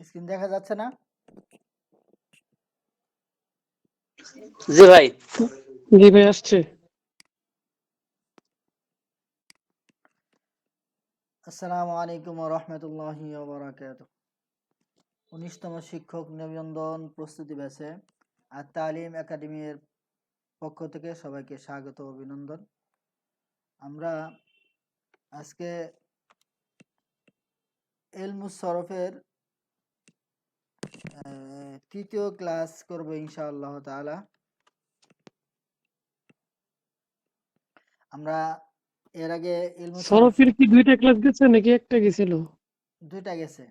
Screen দেখা যাচ্ছে না? জি ভাই। জি ভাই আসছে। আসসালামু আলাইকুম ওয়া রাহমাতুল্লাহি ওয়া বারাকাতুহু। 19তম শিক্ষক নিবন্ধন প্রস্তুতি ব্যাচে আর তালিম একাডেমির পক্ষ থেকে সবাইকে স্বাগত ও অভিনন্দন। আমরা আজকে ইলমুস সরফের তৃতীয় ক্লাস করব ইনশাআল্লাহ তাআলা। আমরা এর আগে ইলমুস সরফ সরফের কি দুইটা ক্লাস গেছে নাকি একটা গেছিল? দুইটা গেছে।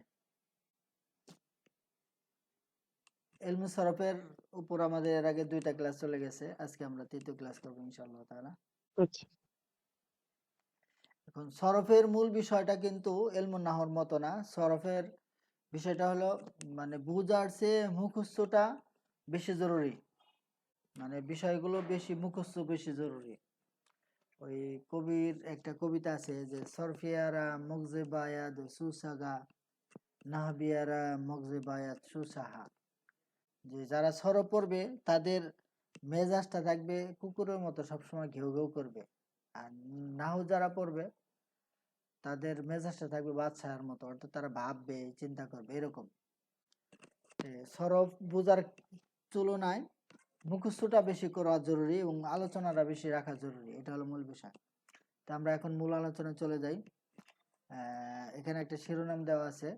ইলমুস সরফের উপর আমাদের এর আগে দুইটা ক্লাস চলে গেছে, আজকে আমরা তৃতীয় ক্লাস করব ইনশাআল্লাহ তাআলা। আচ্ছা। এখন সরফের মূল বিষয়টা কিন্তু ইলমুন নাহর মতো না। সরফের বিষয়টা হলো মানে বুঝার চেয়ে মুখস্থটা বেশি জরুরি, মানে বিষয়গুলো বেশি মুখস্থ বেশি জরুরি। ওই কবির একটা কবিতা আছে যে সরফিয়ারা মগজে বায়াদ সুসাগা নাহবিয়ারা মগজে বায়াদ সুসাহা, যে যারা সরফ পড়বে তাদের মেজাজটা থাকবে কুকুরের মতো সবসময় ঘেউ ঘেউ করবে, আর নাহু যারা পড়বে তাদের মেজাজটা থাকবে বাদশাহের মতো, অর্থাৎ তারা ভাববে চিন্তা করবে এরকম। সরফ বোঝার তুলনায় মুখস্থটা বেশি করা জরুরি এবং আলোচনাটা বেশি রাখা জরুরি, এটা হলো মূল বিষয়। তো আমরা এখন মূল আলোচনায় চলে যাই। এখানে একটা শিরোনাম দেওয়া আছে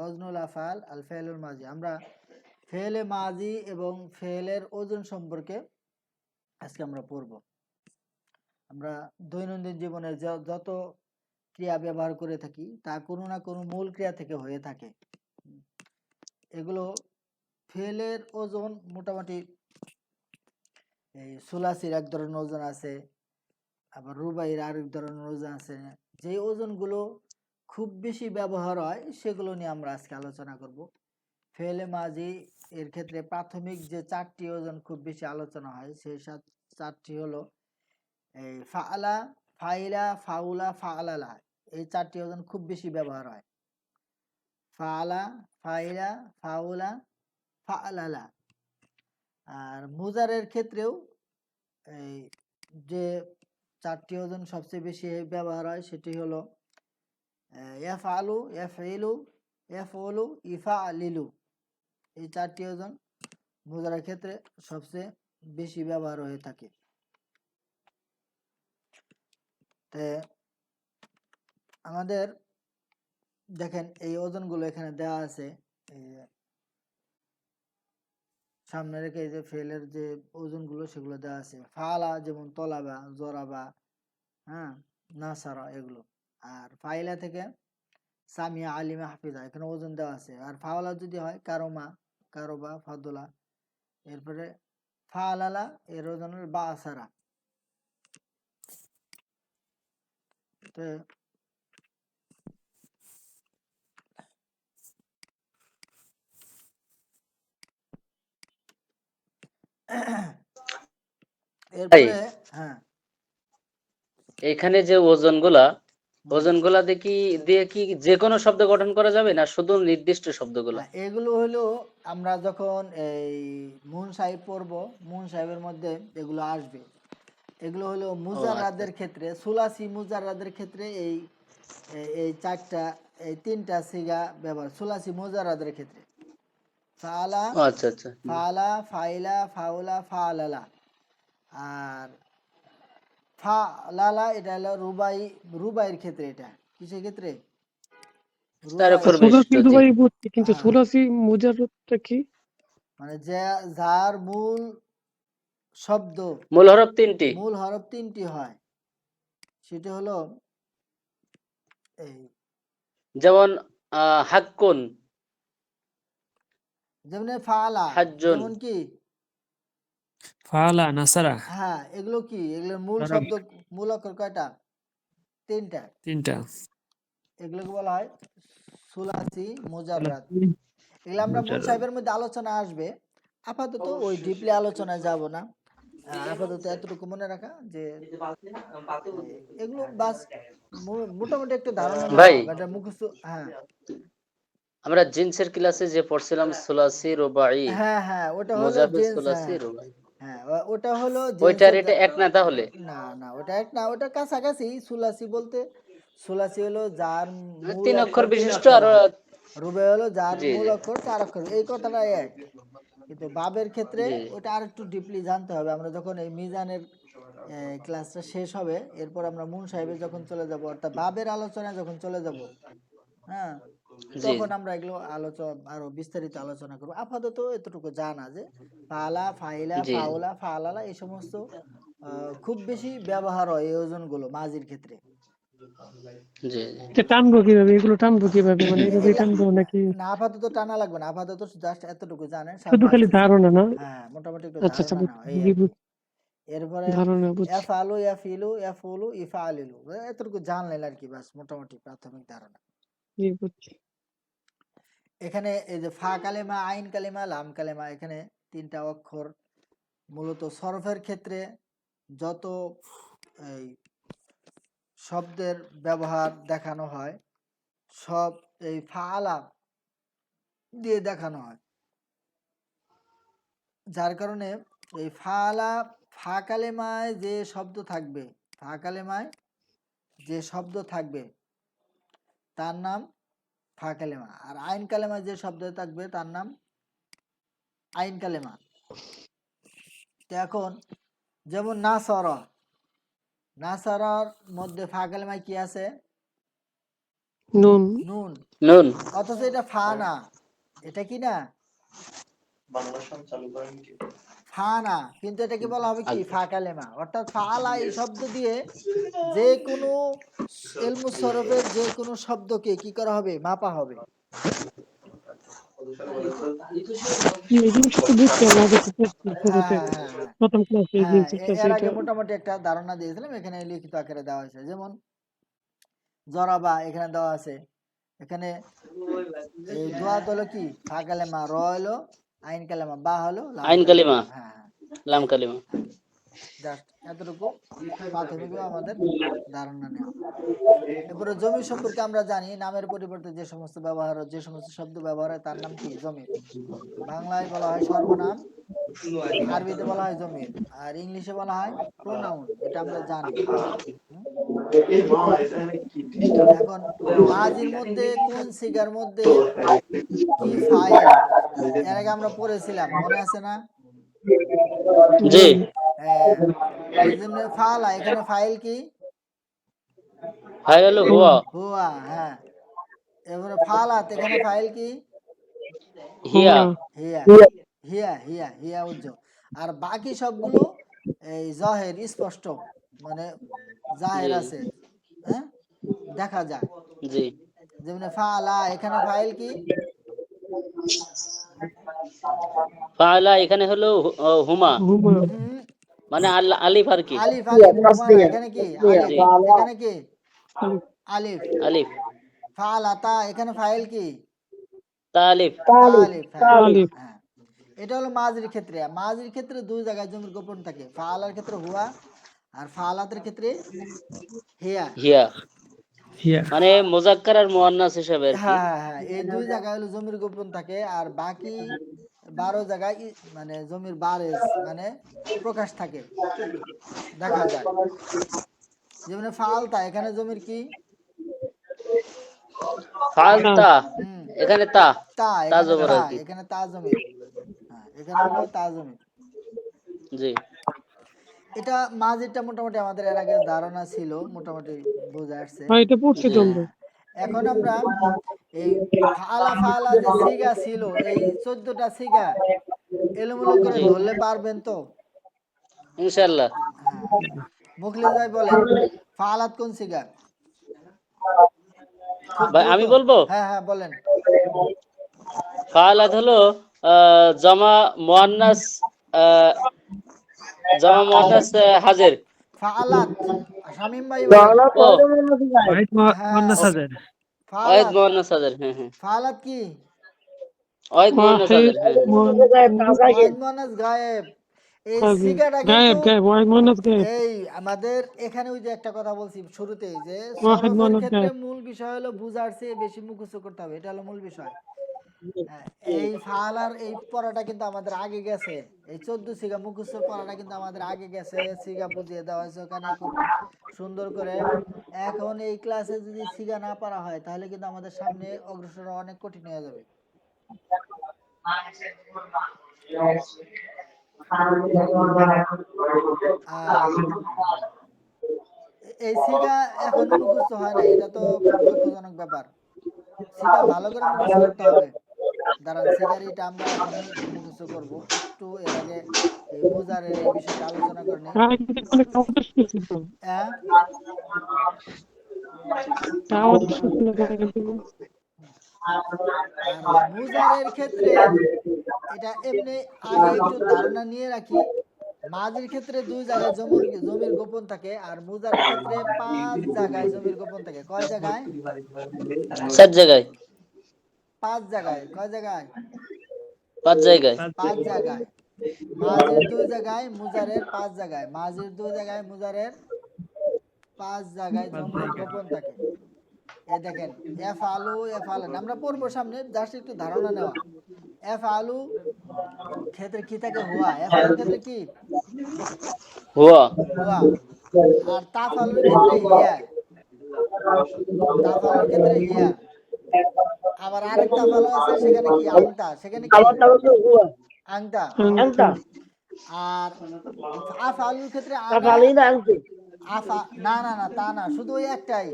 ওজনুল আফআল আল ফেলুল মাজি। আমরা ফেলে মাজি এবং ফেলের ওজন সম্পর্কে আজকে আমরা পড়ব। আমরা দৈনন্দিন জীবনে যত ক্রিয়া ব্যবহার করে থাকি তা কোনো না কোনো মূল ক্রিয়া থেকে হয়ে থাকে। এগুলো ফেলের ওজন মোটামুটি এই সুলাসির এক ধরনের ওজন আছে, আবার রুবাইয়ের আরেক ধরনের ওজন আছে। যে ওজনগুলো খুব বেশি ব্যবহার হয় সেগুলো নিয়ে আমরা আজকে আলোচনা করব। ফেলে মাজি এর ক্ষেত্রে প্রাথমিক যে চারটি ওজন খুব বেশি আলোচনা হয় সেই চারটি হলো এই ফাআলা, ফাইলা, ফাউলা, ফাআলালা। এই চারটি ওজন খুব বেশি ব্যবহার হয়। ফাআলা, ফাইলা, ফাউলা, ফাআলালা। আর মুজারের ক্ষেত্রেও এই যে চারটি ওজন সবচেয়ে বেশি ব্যবহার হয় সেটি হলো ইয়াফআলু, ইয়াফইলু, ইয়াফউলু, ইফআলিলু। এই চারটি ওজন মুজারের ক্ষেত্রে সবচেয়ে বেশি ব্যবহার হয়ে থাকে। আমাদের দেখেন এই ওজনগুলো এখানে দেওয়া আছে, সামনে রেখে যে ফেলের যে ওজনগুলো সেগুলো দেওয়া আছে। ফালা যেমন তলাবা, জরাবা, হ্যাঁ, নাসারা, এগুলো। আর ফাইলা থেকে সামিয়া, আলিমা, হাফিজা, এখানে ওজন দেওয়া আছে। আর ফাওলা যদি হয় কারোমা, কারোবা, ফাদুলা। এরপরে ফালালা এর ওজন হল বা আসারা। তো এরপরে হ্যাঁ, এখানে যে ওজনগুলা দিয়ে কি যে কোনো শব্দ গঠন করা যাবে না শুধু নির্দিষ্ট শব্দগুলা? এগুলো হলো আমরা যখন এই মুন সাহেব পড়ব, মুন সাহেবের মধ্যে এগুলো আসবে। এগুলো হলো মুজাররাদের ক্ষেত্রে, সুলাসি মুজাররাদের ক্ষেত্রে এই এই চারটা, এই তিনটা সিগা ব্যবহার সুলাসি মুজাররাদের ক্ষেত্রে। ফালা, আচ্ছা আচ্ছা। ফালা, ফাইলা, ফাউলা, ফালালা। আর ফালালা এটা হলো রুবাইয়ের ক্ষেত্রে। এটা কিসের ক্ষেত্রে? তার উপর সুলাসি বিশিষ্ট, জি। রুবাই বুঝছি, কিন্তু হ্যাঁ, সুলাসি মুজাররদটা কি? মানে যার মূল শব্দ, মূল হরফ তিনটি। মূল হরফ তিনটি হয়, সেটা হলো এই যেমন হাক্কুন, যেমন ফালা, হাজ্জুন। যেমন কি ফালা, নাসারা, হ্যাঁ, এগুলো কি, এগুলোর মূল শব্দ, মূল অক্ষর কয়টা? তিনটা। তিনটা। এগুলোকে বলা হয় সুলাসি মুজাররাদ। এগুলো আমরা মুন সাহেবের মধ্যে আলোচনা আসবে। আপাতত ওই ডিপলি আলোচনায় যাব না। আপাতত এতটুকু মনে রাখা যে এগুলো বাস মোটামুটি একটু ধারণা ভাই, এটা মুখস্থ। হ্যাঁ, আমরা জিন্সের ক্লাসে যে পড়ছিলাম সুলাসি রুবাই হ্যাঁ হ্যাঁ, ওটা হলো মুজাফির জেন্স। সুলাসি হ্যাঁ রুবাই, হ্যাঁ, ওটা হলো ওইটার জেন্সের এটা এক না তাহলে? না না, ওটা এক না, ওটা কাছাকাছি। সুলাসি বলতে, সুলাসি হলো যার মূল তিন অক্ষর অক্ষর তিন বিশিষ্ট অক্ষর, আর হ্যাঁ। রুবে হলো যার জি মূল জি অক্ষর 4 অক্ষর, এই কথাটাই এক। কিন্তু বাবের ক্ষেত্রে জি ওটা আর একটু ডিপলি জানতে হবে। আমরা যখন এই মিজানের ক্লাসটা শেষ হবে, এরপর আমরা মুন সাহেবের যখন চলে যাব, অর্থাৎ বাবের আলোচনায় যখন চলে যাব, হ্যাঁ, জি তখন আমরা এগুলো আলোচনা আরো বিস্তারিত আলোচনা করবো। আপাতত এতটুকু জানা যে ফালা, ফাইলা, জি ফাউলা, ফালালা এই সমস্ত খুব বেশি ব্যবহার হয় এই ওজনগুলো মাজির ক্ষেত্রে। জি জি এটা টানবো কিভাবে, এগুলো টানবো কিভাবে, মানে এইভাবে এগুলা টানবো নাকি না, আপাতত টানা লাগবে না, আপাতত জাস্ট এতটুকু জানেন, শুধু সামনে খালি আসতেছে। ধারণা না? হ্যাঁ, মোটামুটি একটু আচ্ছা আচ্ছা, ধারণা নাও, এই আর কি। এরপরে ধারণা বুঝছি। এফআলু, ইয়াফিলু, ইয়াফুলু, ইফআলিলু, এতটুকু জানলেন আর কি, বাস মোটামুটি প্রাথমিক ধারণা। জি বুঝছি। এখানে এই যে ফা কালেমা, আইন কালেমা, লাম কালেমা, এখানে 3টা অক্ষর। মূলত সরফের ক্ষেত্রে যত এই শব্দের ব্যবহার দেখানো হয়, সব এই ফাআলা দিয়ে দেখানো হয়। যার কারণে এই ফাআলা, ফা কালেমায় যে শব্দ থাকবে, ফা কালেমায় যে শব্দ থাকবে তার নাম ফা কালেমা, আর আইন কালেমায় যে শব্দ থাকবে তার নাম আইন কালেমা। তো এখন যেমন নাসরা, নাসারার মধ্যে ফা কালেমায় কি আছে? নুন। নুন। নুন, অথচ এটা ফা না, এটা কি না? ফা না, কিন্তু এটাকে বলা হবে কি? ফা কালেমা। অর্থাৎ ফাআলা এই শব্দ দিয়ে যে কোনো ইলমুস সরফের যে কোনো শব্দকে কি করা হবে? মাপা হবে। এই জিনিসটা তো বুঝছি আমি আগে তো পড়ছি হ্যাঁ শুরুতে, হ্যাঁ হ্যাঁ হ্যাঁ প্রথম ক্লাসে, হ্যাঁ, জিন্সের ক্লাসে এর এটা। আগে মোটামুটি একটা ধারণা দিয়েছিলাম, এখানে লিখিত আকারে দেওয়া হয়েছে। যেমন জরাবা এখানে দেওয়া আছে। এখানে এই দোয়াত হলো কি? ফা কালেমা, র হলো আইন কালেমা, বা হলো লাম আইন কালেমা। কালিমা, হ্যাঁ হ্যাঁ, লাম কালিমা। জাস্ট এতটুকু প্রাথমিক আমাদের ধারণা নেওয়া। এরপরে জমির সম্পর্কে আমরা জানি, নামের পরিবর্তে যে সমস্ত ব্যবহার হয়, যে সমস্ত শব্দ ব্যবহার হয় তার নাম কি? জমির। বাংলায় বলা হয় সর্বনাম, আরবিতে বলা হয় জমির, আর ইংলিশে বলা হয় প্রোনাউন। এটা আমরা জানি। হুম? এখন মাজির মধ্যে কোন সিগার মধ্যে কি ফাইল, এর আগে আমরা পড়েছিলাম, মনে আছে না? জি হ্যাঁ, এই জন্য ফালা, এখানে ফাইল কি? ভাই হলো হুয়া। হুয়া, হুয়া। হ্যাঁ, এবারে ফালাত, এখানে ফাইল কি? হিয়া, হুমরা। হিয়া। হিয়া হিয়া হিয়া উজ্জ্বল। আর বাকি সবগুলো এই জাহের, স্পষ্ট, মানে জাহের জি আছে, হ্যাঁ, দেখা যায়। জি যেমন ফালা, এখানে ফাইল কি? ফাআলা এখানে হলো হুমা, হুমা। হুম, মানে আলিফ আর কি। আলিফ, আলিফ, হুমা না, এখানে কি? আলিফ। জি এখানে কি? আলিফ। আলিফ। আলিফ, ফালাতা, এখানে ফাইল কি? তা আলিফ, তালিফ। হ্যাঁ আলিফ। হ্যাঁ, এটা হলো মাজির ক্ষেত্রে। মাজির ক্ষেত্রে দুই জায়গায় জমির গোপন থাকে, ফালার ক্ষেত্রে হুয়া, আর ফালাতের ক্ষেত্রে হিয়া। হিয়া, হিয়া। মানে মুজাক্কার আর মুআন্নাস হিসাবে আর কি। হ্যাঁ হ্যাঁ হ্যাঁ, এই দুই জায়গায় হলো জমির গোপন থাকে, আর বাকি 12 জায়গায় মানে জমির বারেস, মানে প্রকাশ থাকে, দেখা যায়। যেমন ফালতা, এখানে জমির কি? ফালতা, হুম, এখানে তা, তা, তা এখানে জবর তা, আর কি। এখানে তা জমির। হ্যাঁ, এখানে হলো তা জমির। জি এটা মাঝিটা মোটামুটি আমাদের এর আগে ধারণা ছিল, মোটামুটি বোঝা আসছে। হ্যাঁ, এটা পড়ছি তো জি আমরা। হ্যাঁ, এখন আমরা এই ফালা ফালা যে সিগা ছিল, এই 14টা সিগা এলোমেলো করে জি ধরলে পারবেন তো? ইনশাআল্লাহ। হ্যাঁ, মুখলিস ভাই বলেন, ফালাত কোন সিগা? খুব ভাই দ্রুত। আমি বলবো, হ্যাঁ হ্যাঁ, বলেন। ফাআলাত হলো জামা মুআন্নাস, আহ, জামা মুআন্নাস হাজির। ফালাত, শামিম ভাই বলেন। ও ওয়াহিদ হ্যাঁ, মুয়ান্নাস হাজার। ওয়াহিদ ফালাত। মুআন্নাস হাজির, হ্যাঁ হ্যাঁ, ফালাত কি? ওয়াহিদ মুআন্নাস ওয়াহিদ হাজির, হ্যাঁ হ্যাঁ। ওয়াহিদ মুয়ান্নাস গায়েব। এই সিগাটা কিন্তু গায়েব, গায়েব, ওয়াহিদ মুয়ান্নাস গায়েব। এই আমাদের এখানে ওই যে একটা কথা বলছি শুরুতেই, যে ওয়াহিদ সরফের মুয়ান্নাস ক্ষেত্রে গায়েব। মূল বিষয় হলো বুঝার চেয়ে বেশি মুখস্থ করতে হবে, এটা হলো মূল বিষয়। হ্যাঁ, এই ফালার এই পড়াটা কিন্তু আমাদের আগে গেছে। এই 14 সিগা মুখস্থর পড়াটা কিন্তু আমাদের আগে গেছে। সিগা বুঝিয়ে দেওয়া হয়েছে ওখানে খুব সুন্দর করে। এখন এই ক্লাসে যদি সিগা না পড়া হয় তাহলে কিন্তু আমাদের সামনে অগ্রসর হওয়া অনেক কঠিন হয়ে যাবে। আর এই সিগা এখনই মুখস্থ হয় না, এটা তো খুব দুঃখজনক ব্যাপার। সিগা ভালো করে মুখস্থ করতে হবে। দাঁড়ান, সিগারিটা আমরা এখনই মুখস্থ করব। একটু এর আগে এই মুজারের এই বিষয়টা আলোচনা করে নিই। তারা কিন্তু অনেক আমাদের শুনছিল তো। হ্যাঁ, তা আমাদের শুনছিল তারা কিন্তু আর মুজারের ক্ষেত্রে এটা এমনি আগে একটু ধারণা নিয়ে রাখি। মাঝির ক্ষেত্রে 2 জায়গায় জমির গোপন থাকে, আর মুজারের ক্ষেত্রে 5 জায়গায় জমির গোপন থাকে। কয় জায়গায়? 4 জায়গায়, 5 জায়গায়। কয় জায়গায়? 5 জায়গায়। 5 জায়গায়। মাঝির 2 জায়গায়, মুজারের 5 জায়গায়। মাঝির 2 জায়গায়, মুজারের 5 জায়গায় জমির গোপন থাকে। এই দেখেন, এফ আলু এফ আলান আমরা পড়বো সামনে, জাস্ট একটু ধারণা নেওয়া। এফ আলু ক্ষেত্রে কি থাকে? হুয়া। এফ আলুর ক্ষেত্রে কি? হুয়া। হুয়া। আর তাফ আলুর ক্ষেত্রে হিয়া। তাফ আলুর ক্ষেত্রে হিয়া। আবার আরেক তাফ আলু আছে, সেখানে কি? আংতা। সেখানে কি? আংতা। আংটা আর আফ আলুর ক্ষেত্রে তা আনা। ভালোই না আনতে আফা, না না না, তা না, শুধু ওই একটাই।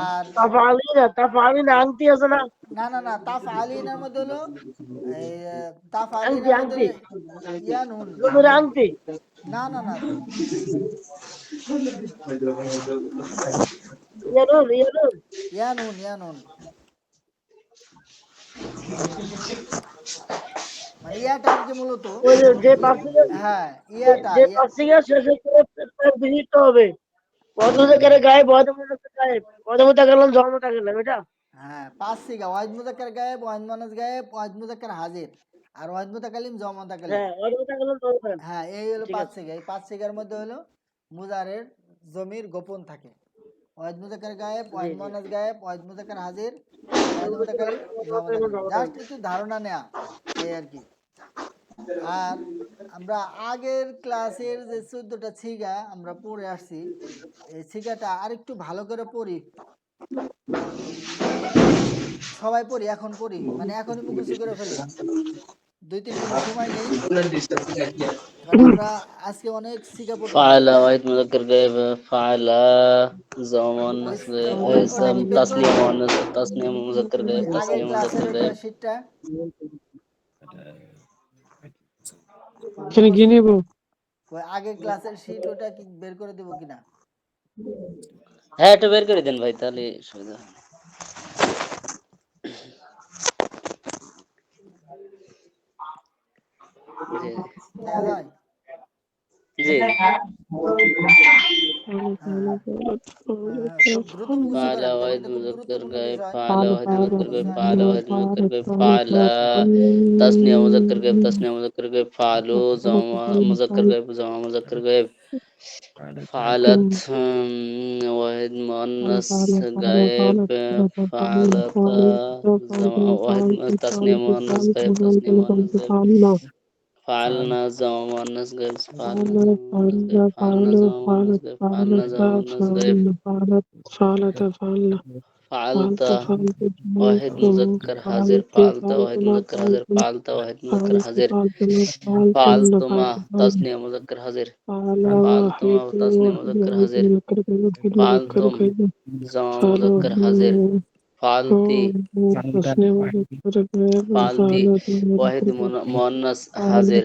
আর তা ভালোই না তা ভালোই না আনতে আছে না না না না, তাফ আলিনের মধ্যে হলো এই তাফ আংটি আলিনের মধ্যে আংটি হলো ইয়ানুন। জমির আংটি না না না, ইয়ানুন ইয়ানুন ইয়ানুন ইয়ানুন, মানে ইয়াটা আর কি মূলত। ওই যে পাচ্ছি হ্যাঁ, ইয়াটা যে পাচ্ছি শেষে তার বিহিত হবে বদমুজাকের গায়ে বদমুজাকের গায়ে বদমুজা গেলাম জন্মটা গেলাম এটা হ্যাঁ, 5 সিগা: ওয়াহিদ মুযাক্কার গায়েব, ওয়াহিদ মুয়ান্নাস গায়েব, ওয়াহিদ মুযাক্কার হাজির, আর ওয়াহিদ মুতাকাল্লিম, জমা মুতাকাল্লিম। হ্যাঁ বদমুজা গেলাম জন্মটা হ্যাঁ, এই হলো ঠিক 5 আছে সিগা। এই 5 সিগার মধ্যে হলো মুজারের জমির গোপন থাকে। ওয়াহিদ মুযাক্কার গায়েব, জি ওয়াহিদ জি মুয়ান্নাস গায়েব, ওয়াহিদ মুযাক্কার হাজির, ওয়াহিদ মুতাকাল্লিম, জমা মুতাকাল্লিম। জাস্ট একটু ধারণা নেয়া, এই আর কি। আর আমরা আগের ক্লাসের যে 14টা ছিগা আমরা পড়ে আসছি, এই ছিগাটা আরেকটু ভালো করে পড়ি। সবাই পড়ি, এখন পড়ি, মানে এখনই মুখস্থ করে ফেলি। 2-3 মিনিট সময় নেই। কারণ আমরা আজকে অনেক ছিগা পড়তেছি। ফাআলা ওয়াহিদ মুযাক্কার গায়েব, ফাআলা জমা ওই মুয়ান্নাস গায়েব, ওটা কি বের করে তাসনিয়া দিব? মুয়ান্নাস, তাসনিয়া মুযাক্কার ওই গায়েব, আগের তাসনিয়া ক্লাসের মুযাক্কার ওইটা গায়েব। শীটটা এখানে গিয়ে মুখস্থ, নেবো। ওই আগের ক্লাসের শীট ওটা কি বের করে দেব কিনা? হ্যাঁ, এটা বের করে দেন ভাই, তাহলে সুবিধা হয়। জি দেখা যায়? জি। হ্যাঁ হ্যাঁ, খুব দ্রুত মুখস্থ ফাআলা করেন, কারণ ওয়াহিদ এটা খুব মুযাক্কার গুরুত্বপূর্ণ গায়েব, বিষয়। ফাআলা ওয়াহিদ এখন মুযাক্কার গায়েব, মুখস্থ না ফাআলা করলে ওয়াহিদ মুযাক্কার গায়েব, ফাআলা তাসনিয়া মুযাক্কার গায়েব, তাসনিয়া মুযাক্কার গায়েব, ফাআলু জমা মুযাক্কার গায়েব, জমা মুযাক্কার গায়েব, ফাআলাত ওয়াহিদ মুয়ান্নাস গায়েব, ফাআলাতা জমা ওয়াহিদ তাসনিয়া মুয়ান্নাস গায়েব, তাসনিয়া মুয়ান্নাস গায়েব, ফাআলনা জমা মুয়ান্নাস গায়েব, ফাআলনা জমা মুয়ান্নাস গায়েব, ফাআলনা জমা মুয়ান্নাস গায়েব, ফাআলনা জমা মুয়ান্নাস গায়েব, ফাআলতা ওয়াহিদ মুযাক্কার হাজির, ফাআলতা ওয়াহিদ মুযাক্কার হাজির, ফাআলতা ওয়াহিদ মুযাক্কার হাজির, ফাআলতুমা তাসনিয়া মুযাক্কার হাজির, ফাআলতুমা তাসনিয়া মুযাক্কার হাজির, ফাআলতুম জামা মুযাক্কার হাজির, ফাআলতি ফাআলতি ওয়াহিদ মুয়ান্নাস হাজির,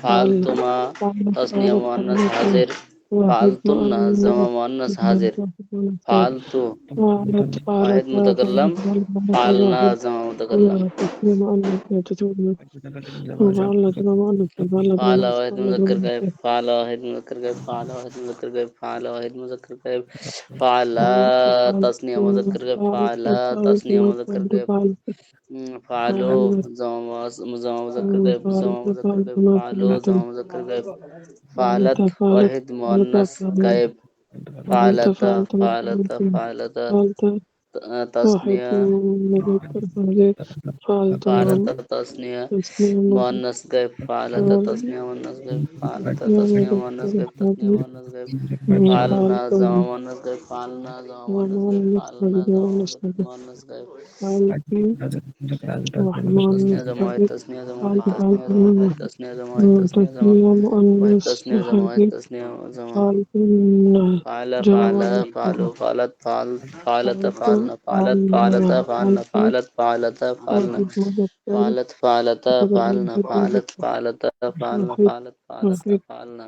ফাআলতুমা তাসনিয়া মুয়ান্নাস হাজির, ফাআলতুন্না জামা মুয়ান্নাস হাজির, ফাআলতু ওয়াহিদ মুতাকাল্লাম, ফাআলনা জামা মুতাকাল্লাম, ফাআলা ওয়াহিদ মুযাক্কার গায়েব, ফাআলা ওয়াহিদ মুযাক্কার গায়েব, ফাআলা ওয়াহিদ মুযাক্কার গায়েব, ফাআলা ওয়াহিদ মুযাক্কার গায়েব, ফাআলা তাসনিয়া মুযাক্কার গায়েব, ফাআলা তাসনিয়া মুযাক্কার গায়েব, ফাআলু জামা মুযাক্কার গায়েব, জামা মুযাক্কার গায়েব, ফাআলু জামা মুযাক্কার গায়েব, ফাআলাত ওয়াহিদ মুয়ান্নাস গায়েব, ফাআলাতা ফাআলাতা ফাআলাতা তাসনিয়া মুজাক্কার হাজির ফালতু নাম ফালাতা তাসনিয়া তাসনিয়া মুয়ান্নাস গায়েব ফালাতা তাসনিয়া মুয়ান্নাস গায়েব ফালাতা তাসনিয়া মুয়ান্নাস গায়েব তাসনিয়া মুয়ান্নাস গায়েব ফালনা জামা মুয়ান্নাস গায়েব ফালনা জামা মুয়ান্নাস গায়েব ফালনা জামা মুয়ান্নাস গায়েব তাসনিয়া জামা ওয়াহিদ তাসনিয়া জামা ওয়াহিদ তাসনিয়া জামা ওয়াহিদ তাসনিয়া জামা ওয়াহিদ তাসনিয়া জামা ওয়াহিদ তাসনিয়া জামা ওয়াহিদ তাসনিয়া জামা فعل فعل فعلوا فعلت فعل فعلت فعلنا فعلت فعلتا فعلنا فعلت فعلتا فعلنا فعلت فعلتا فعلنا فعلت فعلتا فعلنا فعلت فعلتا فعلنا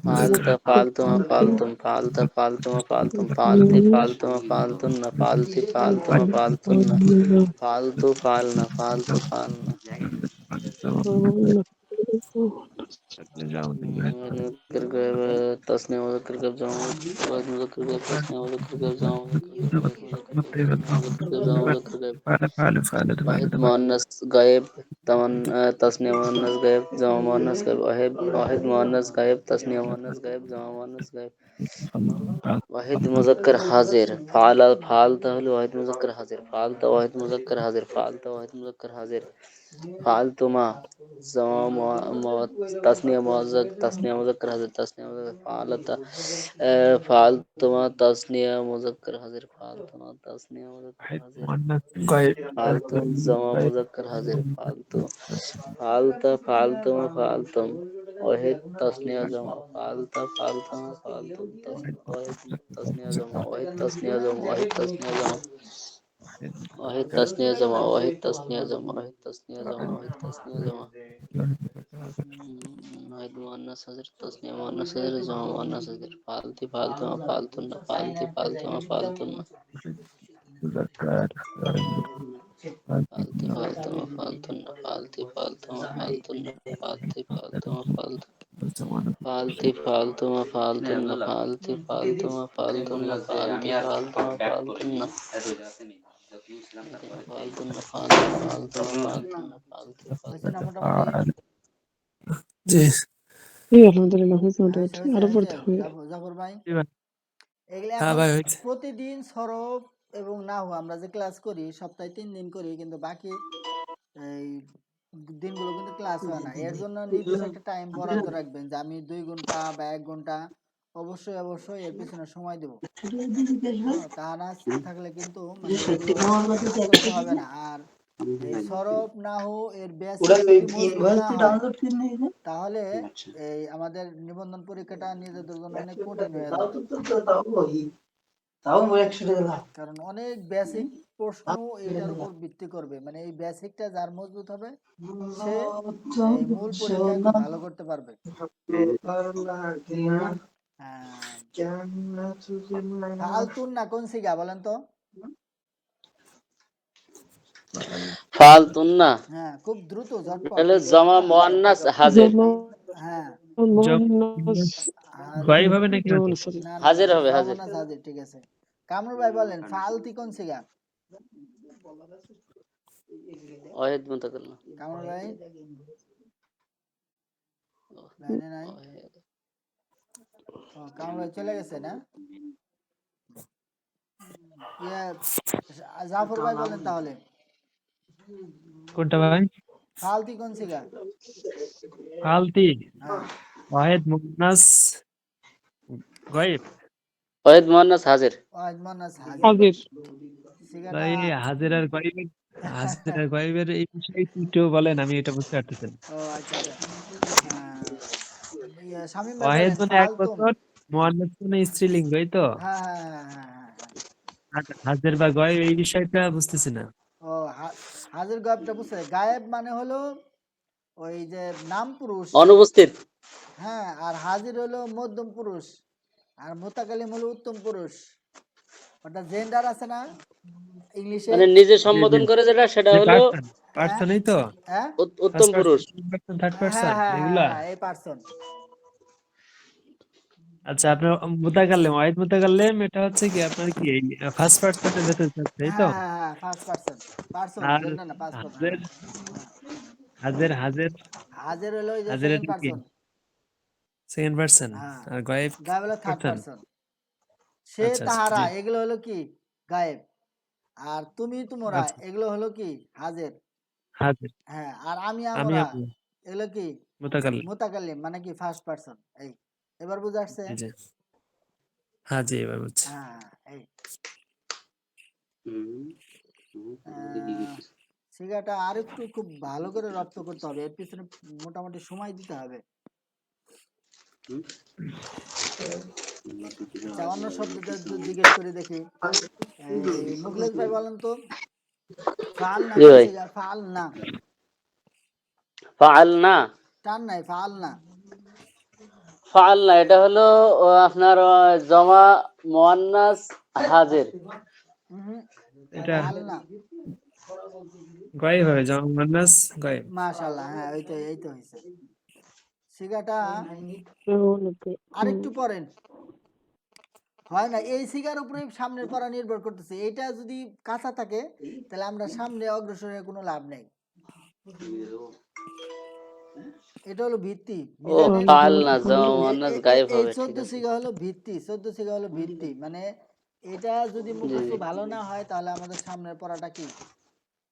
فعلت فعلتم فعلتم فعلت فعلتم فعلتم فعلتي فعلتم فعلتن فعلتي فعلتم فعلتن فعلت فعلنا فعلت فعلنا मुज़क्कर गैब तस्नीया मुज़क्कर गैब जमा वाहिद मुज़क्कर गैब तस्नीया मुज़क्कर गैब जमा मुज़क्कर गैब वाहिद मुज़क्कर गैब तस्नीया मुज़क्कर गैब जमा मुज़क्कर गैब वाहिद मुअन्नस गैब तस्नीया मुअन्नस गैब जमा मुअन्नस गैब वाहिद मुअन्नस गैब तस्नीया मुअन्नस गैब जमा मुअन्नस गैब वाहिद मुज़क्कर हाजिर फाल फालता हलो वाहिद मुज़क्कर हाजिर फालता वाहिद मुज़क्कर हाजिर फालता वाहिद मुज़क्कर हाजिर फालतुमा जमा तस्नीया मुज़क्कर हाजिर तस्नीया मुज़क्कर फालता फालतुमा तस्नीया मुज़क्कर हाजिर फालतुमा तस्नीया मुज़क्कर हाजिर फालतुम जमा मुज़क्कर हाजिर फालतू फालता फालतुमा फालतुम वाहिद तस्नीया जमा फालता फालतुमा फालतुम वाहिद तस्नीया जमा वाहिद तस्नीया जमा वाहिद तस्नीया जमा वाहिद तस्नीया जमा वाहिद तस्नीया जमा वाहिद तस्नीया जमा वाहिद तस्नीया जमा वाहिद मुअन्नस हज़र तस्नीया मुअन्नस हज़र जमा मुअन्नस हज़र फालती फालतुमा फालतुन्ना फालती फालतुमा फालतुन्ना फालती फालतुमा फालतुन्ना फालती फालतुमा फालतुन्ना फालती फालतुमा फालतु फालती फालतुमा फालतुन्ना फालती फालतुमा फालतुन्ना फालती फालतुमा फालतुन्ना फालतुन्ना फालतू फालतुमा फालतुन्ना फालती হয়েছে না फालतु মোটামুটি? জি এই আলহামদুলিল্লাহ হয়েছে হয়েছে মোটামুটি হয়েছে আরো হয়েছে পড়তে হবে জাফর ভাই, জি ভাই। এগুলো হ্যাঁ এখন ভাই হয়েছে। প্রতিদিন সরব এবং নাহু আমরা যে ক্লাস করি সপ্তাহে 3 দিন করি, কিন্তু বাকি এই দিনগুলো কিন্তু ক্লাস হয় না। এর জন্য নির্দিষ্ট একটা টাইম বরাদ্দ রাখবেন যে আমি 2 ঘন্টা বা 1 ঘন্টা অবশ্যই অবশ্যই এর পিছনে সময় দেব। তা না থাকলে কিন্তু মানে এগুলো আত্মস্থ হবে না। আর এই সরব নাহু এর বেসিক যদি মজবুত না হয় তাহলে এই আমাদের নিবন্ধন পরীক্ষাটা নিজেদের জন্য অনেক কঠিন হয়ে যাবে, কারণ অনেক বেসিক প্রশ্ন এটার উপর ভিত্তি করবে। মানে এই বেসিকটা যার মজবুত হবে সে এই মূল পরীক্ষায় খুব ভালো করতে পারবে। ফালতুন না কোন সিগা বলেন তো? फालतुन्ना হ্যাঁ, খুব দ্রুত ঝটপট। पहले जमा मुअन्नस हाजिर জমা হ্যাঁ, মুয়ান্নাস গায়েব হবে নাকি জমা হাজির? সরি না না हाजिर হবে हाजिर জমানাস হাজির, ঠিক আছে। কামরুল ভাই বলেন ফালতি কোন সিগা? वाहिद मुतकल्लिम কামরুল ভাই লাইনে নাই? ও কামরুল ভাই চলে গেছে না? ইয়া জাফর ভাই বলেন তাহলে কোনটা ভাই? ফালতি কোন সিগা? ফালতি হ্যাঁ, ওয়াহিদ মুন্নাস গায়েব। वाहिद मुअन्नस हाजिर ওয়াজমানাস হাজির হাজির সিগাটা। ভাই হাজির আর গায়েবের হাজির আর গায়েবের এই বিষয়ে একটু বলেন, আমি এটা বুঝতে পারতেছি না। ও আচ্ছা আচ্ছা। শামীম ভাই ওয়াহিদ বলেন মানে এক ফালতুম। বছর, মুয়ান্নাস মানে স্ত্রীলিঙ্গ, এই তো। হ্যাঁ হ্যাঁ হ্যাঁ হ্যাঁ হ্যাঁ হ্যাঁ। আর হাজির বা গায়েব এই বিষয়টা বুঝতেছি না। ও হাজির গায়েবটা বুঝছে। গায়েব মানে হলো ওই যে নাম পুরুষ, अनुपस्थित হ্যাঁ, আর হাজির হলো মধ্যম পুরুষ, আর মুতাকাল্লিম হলো উত্তম পুরুষ। ওটা জেন্ডার আছে না ইংলিশে? মানে নিজে জি জি, সম্বোধন করে যেটা সেটা যে হলো পার্সন হ্যাঁ পার্সন, এই তো। হ্যাঁ উত্তম ফার্স্ট পুরুষ। পার্সন, সেকেন্ড পার্সন, থার্ড হ্যাঁ পার্সন হ্যাঁ হ্যাঁ এগুলা। হ্যাঁ এই পার্সন। আচ্ছা, আপনার মুতাকাল্লিম ওয়াহিদ মুতাকাল্লিম এটা হচ্ছে কি আপনার কি ফার্স্ট পার্সনের ভেতর থাকছে, এই তো। হ্যাঁ হ্যাঁ হ্যাঁ ফার্স্ট পার্সন, পার্সন আর জেন্ডার না পার্সন। হ্যাঁ হাজের হাজের হাজের হাজির হলো ওই যে হাজের সেকেন্ড এটা কি পার্সন। সেকেন্ড পার্সন, হ্যাঁ, আর গায়েব গায়েব হলো থার্ড পার্সন। পার্সন। সে আচ্ছা আচ্ছা তাহারা জি এগুলো হলো কি গায়েব। আর তুমি তোমরা আচ্ছা এগুলো হলো কি হাজির। হাজির হ্যাঁ, আর আমি আমি আমরা আপনি এগুলো কি মুতাকাল্লিম মুতাকাল্লিম মানে কি ফার্স্ট পারসন। এই এবার বুঝা আসছে? জি জি হ্যাঁ জি এবার বুঝছি হ্যাঁ, এই হুম, হুম, আহ, সিগাটা আরেকটু খুব ভালো করে রপ্ত করতে হবে, এর পিছনে মোটামুটি সময় দিতে হবে। হুম, আচ্ছা, অন্য শব্দটা জিজ্ঞেস করে দেখি। এই মুখলেস ভাই বলেন তো, ফাল না জি কোন ভাই। সিগা? ফাল না, ফাআলনা, টান নাই, ফাল না। ফাআলনা এটা হলো আপনার জমা মুয়ান্নাস হাজির। হুম, এটা ফাল না। গায়েব হবে যেমন মুয়ান্নাস গায়েব মাশাআল্লাহ, হ্যাঁ এই তো হয়েছে। সিগাটা ওকে আরেকটু পড়েন। হয় না, এই সিগার উপরে সামনের পড়া নির্ভর করতেছে। এটা যদি কাঁচা থাকে তাহলে আমরা সামনে অগ্রসর হয়ে কোনো লাভ নেই। এটা হলো ভিত্তি ও মিজানের। ফাআলনা জমা মুয়ান্নাস গায়েব এই হবে, ঠিক 14 আছে। সিগা হলো ভিত্তি, 14 সিগা হলো ভিত্তি, মানে এটা যদি জি মুখস্থ জি ভালো না হয় তাহলে আমাদের সামনের পড়াটা কি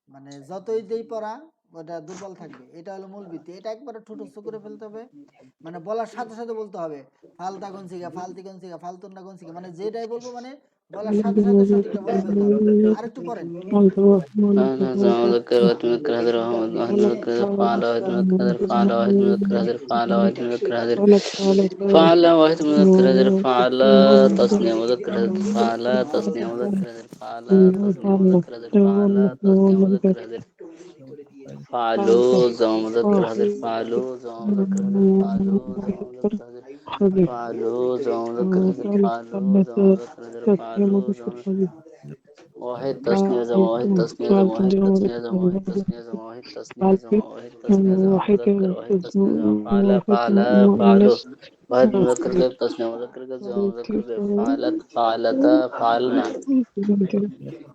মানে যতই দেই পড়া ওটা দুর্বল থাকবে। এটা হলো মূল ভিত্তি, এটা একবারে ঠুটস্থ করে ফেলতে হবে। মানে বলার সাথে সাথে বলতে হবে ফালতা কোন সিগা, ফালতি কোন সিগা, ফালতুন্না কোন সিগা, মানে যেটাই বলবো মানে বলার সাথে সাথে সঠিকটা বলে ফেলতে হবে। আরেকটু পড়েন। أنا جمع مذكر واحد مذكر هذا واحد مذكر فعل واحد مذكر فعل واحد مذكر هذا فعل واحد مذكر هذا فعل واحد مذكر هذا فعل تصنيع مذكر هذا فعل تصنيع مذكر هذا فعل تصنيع مذكر هذا فعل تصنيع مذكر هذا فعلوا جمع مذكر هذا فعلوا جمع مذكر هذا فعلوا جمع مذكر هذا فعلوا جمع مذكر هذا فعلوا جمع مذكر هذا فعلوا جمع واحد تسنية جمع واحد تسنية جمع واحد تسنية جمع واحد تسنية جمع واحد تسنية جمع واحد تسنية جمع مذكر واحد تسنية جمع فعل فعل فعلوا واحد مذكر غيب تسنية مذكر غيب جمع مذكر غيب فعلت فعلتا فعلنا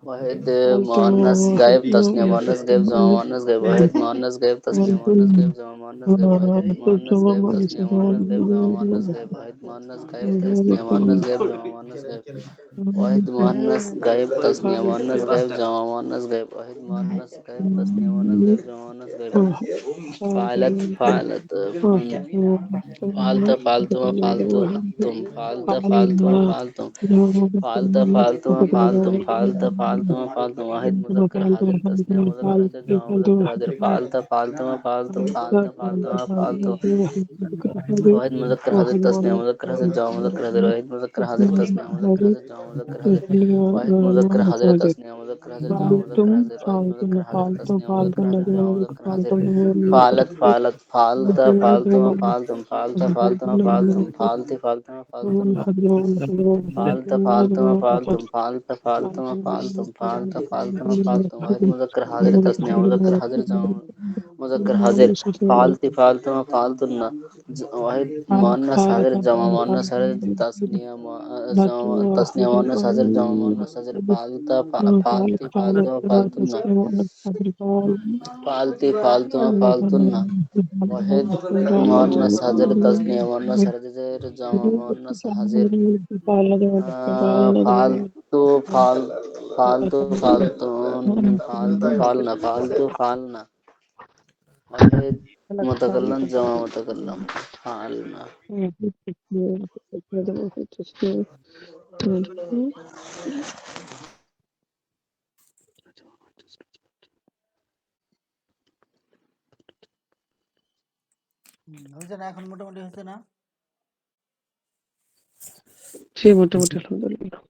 واحد مؤنث غائب تسنية مؤنث غائب جمع مؤنث غائب واحد مؤنث غائب تسنية مؤنث غائب جمع مؤنث غائب واحد مؤنث غائب تسنية مؤنث غائب جمع مؤنث غائب واحد مؤنث غائب تسنية مؤنث غائب جمع مؤنث غائب واحد مؤنث غائب تسنية مؤنث غائب جمع مؤنث غائب واحد مؤنث غائب تسنية مؤنث غائب جمع مؤنث غائب فعلت فعلت فعلت فعلتم فعلتم فعلت فعلتم فعلتم فعلت فعلتم فعلتم فعلت فعلتم فعلتم واحد مذكر حاضر تسنية مذكر حاضر جمع مذكر حاضر فعلت فعلتم فعلتم فعلت فعلتم فعلتم واحد مذكر حاضر تسنية مذكر حاضر جمع مذكر حاضر واحد مذكر حاضر تسنية مذكر حاضر جمع مذكر حاضر واحد مذكر حاضر تسنية مذكر حاضر جمع مذكر حاضر واحد مذكر حاضر تسنية مذكر حاضر جمع مذكر حاضر فعلت فعلت فعلت فعلتم فعلتم فعلت فعلتم فعلتم فعلت فعلتم فعلتن فعلت فعلتم فعلتم فعلت فعلتم فعلتم فعلت فعلتم فعلتم واحد مذكر حاضر تسنية مذكر حاضر جمع مذكر حاضر فعلت فعلتم فعلتن واحد مؤنث حاضر جمع مؤنث حاضر تسنية مؤنث حاضر جمع مؤنث حاضر فعلت فعلت فعلتم فعلتن فعلت فعلتم فعلتن واحد مؤنث حاضر تسنية مؤنث حاضر جمع مؤنث حاضر فعلت فعلت فعلتن فعلت فعلنا فعلت فعلنا واحد متكلم جمع متكلم فعلنا হয়েছে না? এখন মোটামুটি হয়েছে না? সে মোটামুটি আলহামদুলিল্লাহ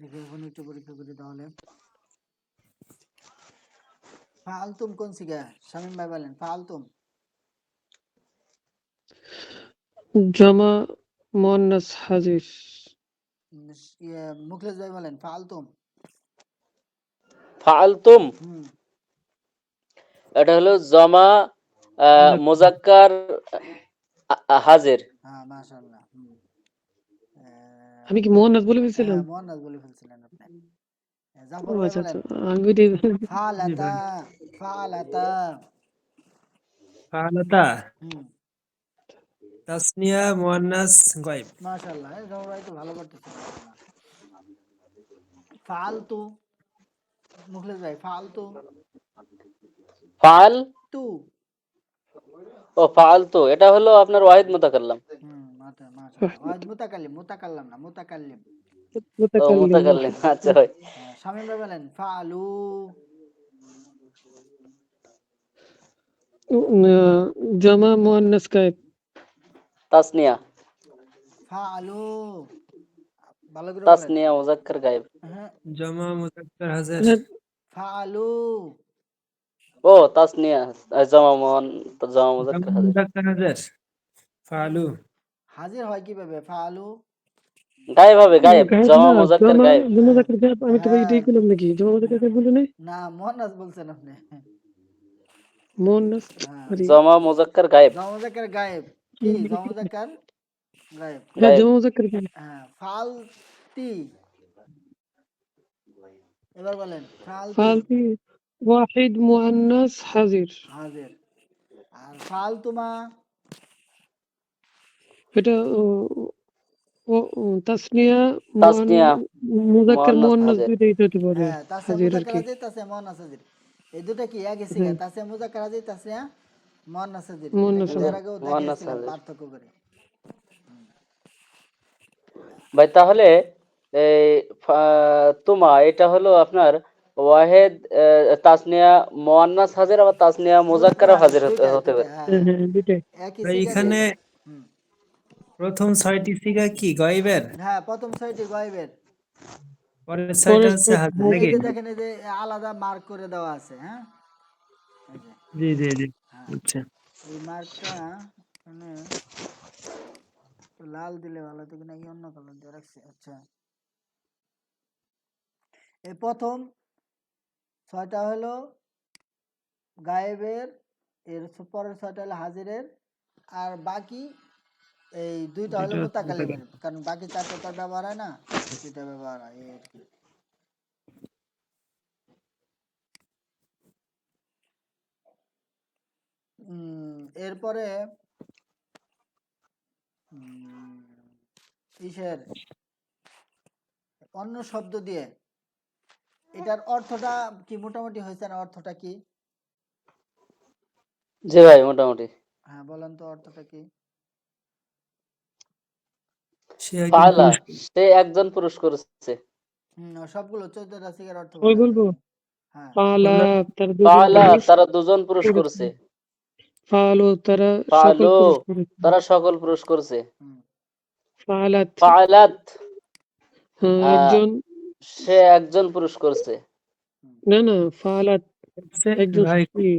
দেখি এখন একটু পরীক্ষা করি তাহলে। ফালতুম কোন সিগা? শামীম ভাই বলেন ফালতুম। জমা মুয়ান্নাস হাজির মুখলেস ভাই বলেন ফালতুম। ফালতুম হুম, এটা হলো জমা মুজাক্কার হাজির। হ্যাঁ মাশাআল্লাহ। আমি কি মুয়ান্নাস বলে ফেলছিলাম হ্যাঁ মোহান্নাস বলে ফেলছিলেন আপনি। ও জাফর ভাই আচ্ছা বলেন আচ্ছা আমি ওইটাই জি ফালাতা। ভাই ফালাতা। ফালাতা হুম, তাসনিয়া মুয়ান্নাস গায়েব। মাশাআল্লাহ, সবাই তো ভালো করতেছে। ফালতু, মুখলেস ভাই, ফালতু ফাল তু। ও ফাল তো এটা হলো আপনার ওয়াহিদ মুতাকাল্লাম। মাশাআল্লাহ, ওয়াহিদ মুতাকাল্লিম, মুতাকাল্লাম না, মুতাকাল্লিম। ও মুতাকাল্লিম। মুতাকাল্লিম, আচ্ছা ভাই। শামীম ভাই বলেন ফালু। জামা মুয়ান্নাস গায়েব। তাসনিয়া, ফালু, ভালো করে বলেন। তাসনিয়া মুজাক্কার গায়েব। হ্যাঁ, জামা মুজাক্কার হাজির। হ্যাঁ, ফালু, ও তাসনিয়া, জামা মুজাক্কার জামা হাজির। মুজাক্কার হাজির। ফালু হাজির হয় কিভাবে? ফালু, গায়েব হবে, গায়েব, গায়েব জামা না, মুজাক্কার জামা গায়েব। মুজাক্কার গায়েব। আমি তো ভাই হ্যাঁ, এটাই করলাম নাকি? জামা মুজাক্কার গায়েব বলে নাই? না মোহান্নাস বলছেন আপনি। মুয়ান্নাস, হ্যাঁ, সরি। জামা মুজাক্কার গায়েব। জমজাকার গায়েব, কি জমজাকার গায়েব। হ্যাঁ, গায়েব। জামা মুজাক্কার গায়েব। হ্যাঁ, ফালতি, এবার বলেন ফালতি। ফালতি ওয়াহিদ মুয়ান্নাস হাজির। হাজির। আর ফালতুমা, এটা তাসনিয়া তাসনিয়া মুজাক্কার মুয়ান্নাস মুয়ান্নাস হাজির। দুইটাই তো হতে পারে হ্যাঁ, তাসিয়া হাজির আর মুজাক্কার কি। হাজির, তাসিয়া মুয়ান্নাস হাজির, এই দুটো কি একই সিগা? হ্যাঁ, তাসিয়া মুজাক্কার হাজির, তাসিয়া মুয়ান্নাস হাজির, এটা মুয়ান্নাস কিন্তু এর হাজির। আগেও মুয়ান্নাস দেখিয়েছিলাম হাজির। পার্থক্য করে। ভাই তাহলে এই তুমা এটা হলো আপনার ওয়াহেদ, তাসনিয়া মুয়ান্নাস হাজির, আবার তাসনিয়া মুজাক্কার মুজাক্কারও হাজির, হাজির হতে দুইটা হতে দুইটা, পারে। হ্যাঁ হ্যাঁ, হ্যাঁ, হ্যাঁ, দুইটাই। একই ভাই সিগা এখানে দুইটা। হুম, প্রথম 6টি সিগা কি গায়েবের, হ্যাঁ, প্রথম ছয়টি গায়েবের। পরের 6টা পরের হচ্ছে ছয়টা হাজির হ্যাঁ, এই নাকি? যে দেখেন, এই যে আলাদা মার্ক করে দেওয়া আছে, হ্যাঁ, এই যে, জি জি জি। হ্যাঁ, আচ্ছা, এই মার্কটা মানে লাল দিলে ভালো হতো নাকি অন্য কালার দিয়ে রাখছি। আচ্ছা, এই প্রথম ছয়টা হলো গায়েবের, এর পরের ছয়টা হলো হাজিরের, আর বাকি এই দুইটা হলো এটা হচ্ছে মুতাকাল্লিমের, মুতাকাল্লিম। কারণ বাকি চারটা তার ব্যবহার হয় না, দুইটা ব্যবহার হয়, এই আর কি। এরপরে উম, ইসের অন্য শব্দ দিয়ে এটার অর্থটা কি মোটামুটি হয়েছে না? অর্থটা কি? জি ভাই, মোটামুটি। হ্যাঁ, বলেন তো অর্থটা কি? সে একজন ফাআলা, পুরুষ। সে একজন পুরুষ করেছে। সবগুলো 14টা সিগার অর্থ ওই বলেন বলবো দেখি। হ্যাঁ, ফালা বললো তারা দুজন ফাআলা, পুরুষ তারা দুজন পুরুষ করেছে। করেছে। ফালো তারা সকল ফাআলু, পুরুষ করেছে। তারা সকল পুরুষ করেছে। হুম, ফালাত ফাআলাত, আহ, একজন, সে একজন পুরুষ করেছে। হুম। না না, ফালাত করছে একজন ভাই, স্ত্রী,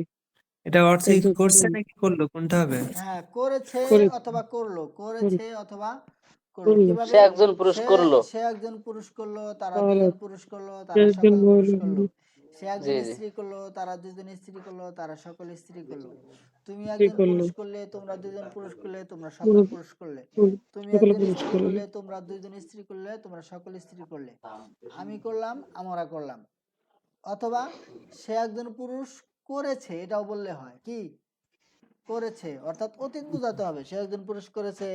এটা অর্থ কি একজন করছে স্ত্রী নাকি করলো, কোনটা হবে? হ্যাঁ, করেছে করেছে, অথবা করলো, করেছে করেছে, অথবা করলো, করলো। সে কিভাবে? একজন পুরুষ সে করলো। সে একজন পুরুষ করলো, তারা দুজন ফালাত পুরুষ করলো, সে তারা একজন সকল পুরুষ মহিলা করলো। হলো, সে জি একজন জি স্ত্রী করলো, তারা দুজন স্ত্রী করলো, তারা সকল স্ত্রী করলো। তুমি স্ত্রী একজন করলো, পুরুষ করলে, তোমরা দুজন পুরুষ করলে, তোমরা সকল পুরুষ পুরুষ করলে। করলো, তুমি সকল একজন পুরুষ স্ত্রী করলো। করলে, তোমরা দুইজন স্ত্রী করলে, তোমরা সকল স্ত্রী করলে। আমি করলাম, আমরা করলাম। অথবা সে একজন পুরুষ করেছে, এটাও বললে হয়। কি করেছে? অর্থাৎ অতীত বোঝাতে হবে। সে একজন পুরুষ করেছে,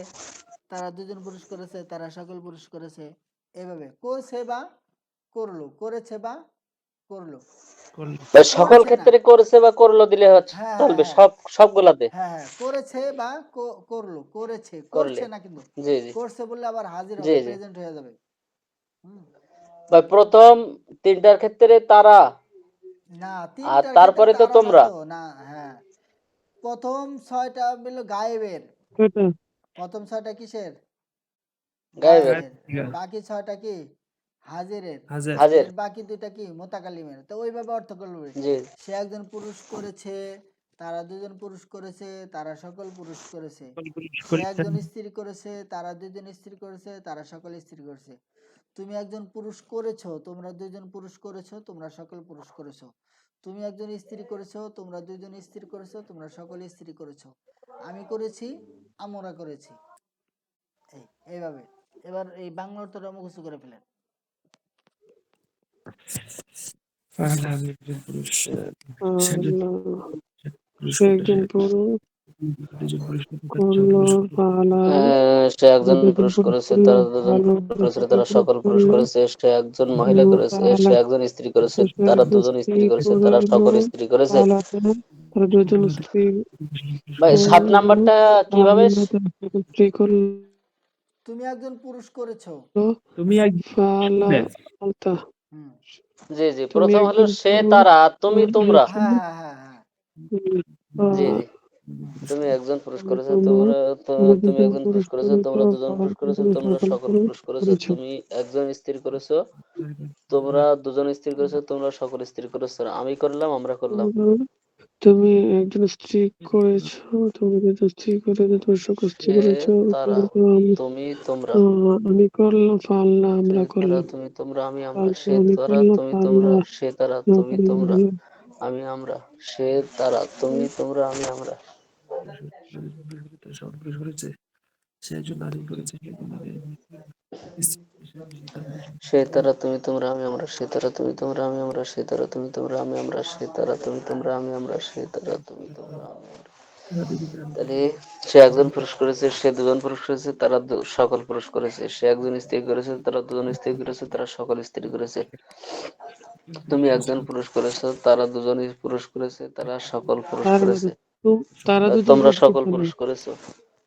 তারা দুজন পুরুষ করেছে, তারা সকল পুরুষ করেছে। এভাবে করছে বা করলো, করেছে বা করলো। করলো। সকল করছে না, ক্ষেত্রে করেছে বা করলো দিলে হচ্ছে হ্যাঁ হ্যাঁ চলবে, হ্যাঁ সবগুলাতে হ্যাঁ হ্যাঁ, করেছে বা করলো, করেছে, করলে। করছে না কিন্তু। জি জি করছে বললে আবার হাজির জি হবে, জি। প্রেজেন্ট হয়ে যাবে। হুম, ভাই প্রথম তিনটার ক্ষেত্রে তারা, না, আর তিনটার ক্ষেত্রে তারপরে তো তারা না তোমরা। তো, না। হ্যাঁ, প্রথম ছয়টা হলো গায়েবের, কয়টা? প্রথম ছয়টা কিসের? গায়েবের। গায়েবের। আর বাকি ছয়টা কি? হাজিরের। হাজির। হাজির। এর বাকি দুইটা কি? মোতাকাল্লিমের। তো ওইভাবে অর্থ করবে। জি সে একজন পুরুষ করেছে, তারা দুজন পুরুষ করেছে, তারা সকল পুরুষ করেছে। সকল পুরুষ সে করেছে। একজন স্ত্রী করেছে, তারা দুজন স্ত্রী করেছে, তারা সকল স্ত্রী করেছে। তুমি একজন পুরুষ করেছো, তোমরা দুজন পুরুষ করেছো, তোমরা সকল পুরুষ করেছো। তুমি একজন স্ত্রী করেছো, তোমরা দুজন স্ত্রী করেছো, তোমরা সকল স্ত্রী করেছো। আমি করেছি, আমরা করেছি। এই এইভাবে। এবার এই বাংলা অর্থটা মুখস্থ করে ফেলেন। ফাআলা একজন পুরুষ, সে একজন ফালা পুরুষ সে করলো, একজন পুরুষ দুজন পুরস্কার সে একজন পুরুষ করেছে, তারা দুজন করেছে, তারা সকল পুরুষ করেছে। সে একজন মহিলা করেছে, সে একজন স্ত্রী করেছে, তারা দুজন স্ত্রী করেছে, তারা সকল স্ত্রী করেছে। তারা দুজন স্ত্রী ভাই 7 নাম্বারটা কিভাবে? স্ত্রী করলো তুমি একজন পুরুষ করেছো। তুমি ফালা একজন আলতা হুম। জি জি, তুমি প্রথম হলো একজন সে পুরুষ তারা, তুমি তোমরা। হ্যাঁ হ্যাঁ হ্যাঁ হ্যাঁ জি জি, তুমি একজন পুরুষ করেছো, তোমরা তোমরা তুমি দুজন একজন পুরুষ পুরুষ করেছো, করেছো, তোমরা দুজন পুরুষ করেছো, তোমরা সকল সকল পুরুষ পুরুষ করেছো। করেছো। তুমি একজন স্ত্রী করেছো, তোমরা দুজন স্ত্রী করেছো, তোমরা সকল স্ত্রী করেছো। আমি করলাম, আমরা করলাম। তুমি একজন স্ত্রী করেছো, তুমি দুজন স্ত্রী করেছো, তুমি সকল স্ত্রী সে করেছো। তারা, তুমি তোমরা। আমি করলাম, ফাল্লা সে আমরা তারা, করলাম, তুমি তোমরা, আমি আমরা। ফালতু সে আমি তারা, করলাম, তুমি তোমরা। ফাল্লা সে তারা, না তুমি করলাম, তোমরা, করলাম। আমি আমরা। সে তারা, তুমি তোমরা, আমি আমরা। সকল পুরুষ করেছে, সে একজন নারী করেছে, সে তারা, তুমি তোমরা, আমি আমরা। সে তারা, তুমি তোমরা, আমি আমরা। সে তারা, তুমি তোমরা, আমি আমরা। সে তারা, তুমি তোমরা, আমি আমরা। সে তারা, তুমি তোমরা, আমি আমরা। তাহলে সে একজন পুরুষ করেছে, সে দুজন পুরুষ করেছে, তারা সকল পুরুষ করেছে। সে একজন স্ত্রী করেছে, তারা দুজন স্ত্রী করেছে, তারা সকল স্ত্রী করেছে। তুমি একজন পুরুষ করেছো, তারা দুজন পুরুষ করেছে, তারা সকল পুরুষ তারা করেছে। তারা দুজন তোমরা পুরুষ সকল করছে না, পুরুষ করেছো।